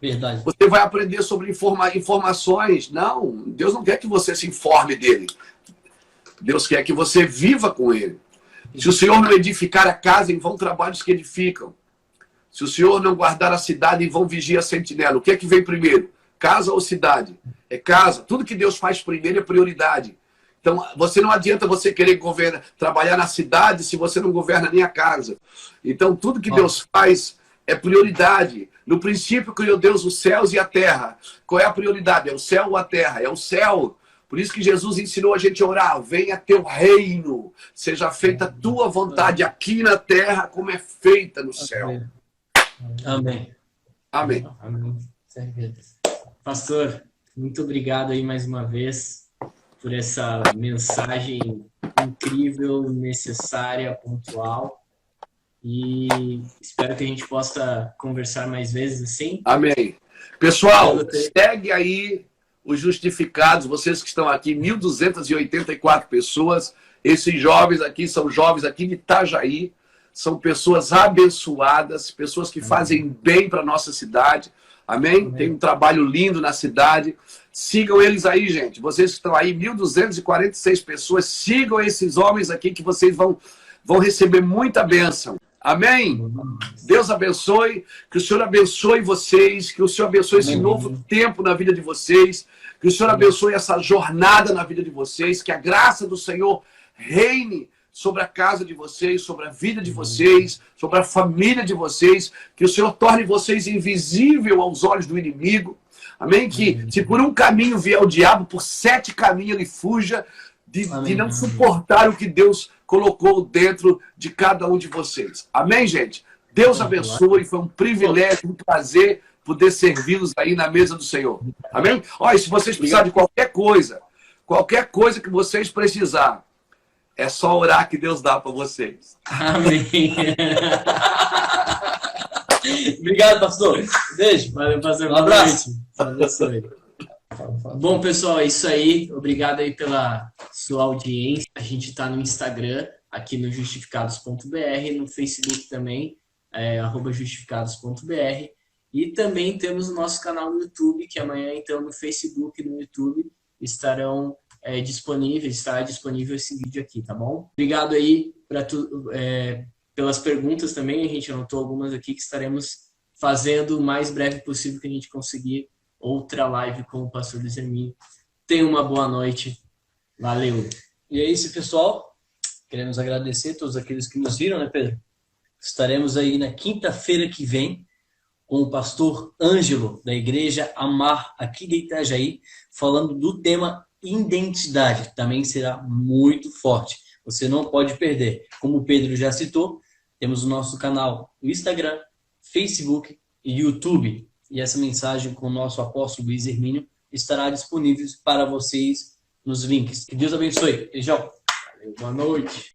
[SPEAKER 2] Verdade.
[SPEAKER 3] Você vai aprender sobre informações. Não, Deus não quer que você se informe dele. Deus quer que você viva com Ele. Se o Senhor não edificar a casa, em vão trabalhos que edificam. Se o Senhor não guardar a cidade, em vão vigia a sentinela. O que é que vem primeiro? Casa ou cidade? É casa. Tudo que Deus faz primeiro é prioridade. Então, não adianta você querer trabalhar na cidade se você não governa nem a casa. Então, tudo que Deus faz é prioridade. No princípio, criou Deus os céus e a terra. Qual é a prioridade? É o céu ou a terra? É o céu. Por isso que Jesus ensinou a gente a orar. Venha teu reino. Seja feita a tua vontade aqui na terra, como é feita no céu.
[SPEAKER 2] Amém.
[SPEAKER 3] Amém.
[SPEAKER 1] Amém. Pastor, muito obrigado aí mais uma vez por essa mensagem incrível, necessária, pontual. E espero que a gente possa conversar mais vezes assim.
[SPEAKER 3] Amém. Pessoal, segue aí os justificados, vocês que estão aqui, 1.284 pessoas. Esses jovens aqui são jovens aqui de Itajaí. São pessoas abençoadas, pessoas que fazem bem para a nossa cidade. Amém? Tem um trabalho lindo na cidade. Sigam eles aí, gente. Vocês que estão aí, 1.246 pessoas. Sigam esses homens aqui que vocês vão receber muita bênção. Amém? Deus abençoe. Que o Senhor abençoe vocês. Que o Senhor abençoe esse novo tempo na vida de vocês. Que o Senhor abençoe essa jornada na vida de vocês. Que a graça do Senhor reine sobre a casa de vocês, sobre a vida de vocês, sobre a família de vocês, que o Senhor torne vocês invisível aos olhos do inimigo, amém? Que se por um caminho vier o diabo, por 7 caminhos ele fuja de não suportar o que Deus colocou dentro de cada um de vocês. Amém, gente? Deus abençoe, foi um privilégio, um prazer poder servi-los aí na mesa do Senhor. Amém? Olha, se vocês precisarem de qualquer coisa que vocês precisarem, é só orar que Deus dá para vocês.
[SPEAKER 2] Amém. Obrigado, pastor. Beijo.
[SPEAKER 1] Valeu, pastor.
[SPEAKER 2] Um abraço.
[SPEAKER 1] Bom, pessoal, é isso aí. Obrigado aí pela sua audiência. A gente está no Instagram, aqui no justificados.br, no Facebook também, @justificados.br. E também temos o nosso canal no YouTube, que amanhã, então, no Facebook e no YouTube estará disponível esse vídeo aqui, tá bom? Obrigado aí pelas perguntas também, a gente anotou algumas aqui que estaremos fazendo o mais breve possível que a gente conseguir outra live com o pastor Luiz Hermínio. Tenha uma boa noite, valeu!
[SPEAKER 2] E é isso, pessoal, queremos agradecer a todos aqueles que nos viram, né, Pedro? Estaremos aí na quinta-feira que vem com o pastor Ângelo, da Igreja Amar, aqui de Itajaí, falando do tema identidade. Também será muito forte. Você não pode perder. Como o Pedro já citou, temos o nosso canal no Instagram, Facebook e YouTube. E essa mensagem com o nosso apóstolo Luiz Hermínio estará disponível para vocês nos links. Que Deus abençoe. Beijão.
[SPEAKER 1] Valeu, boa noite.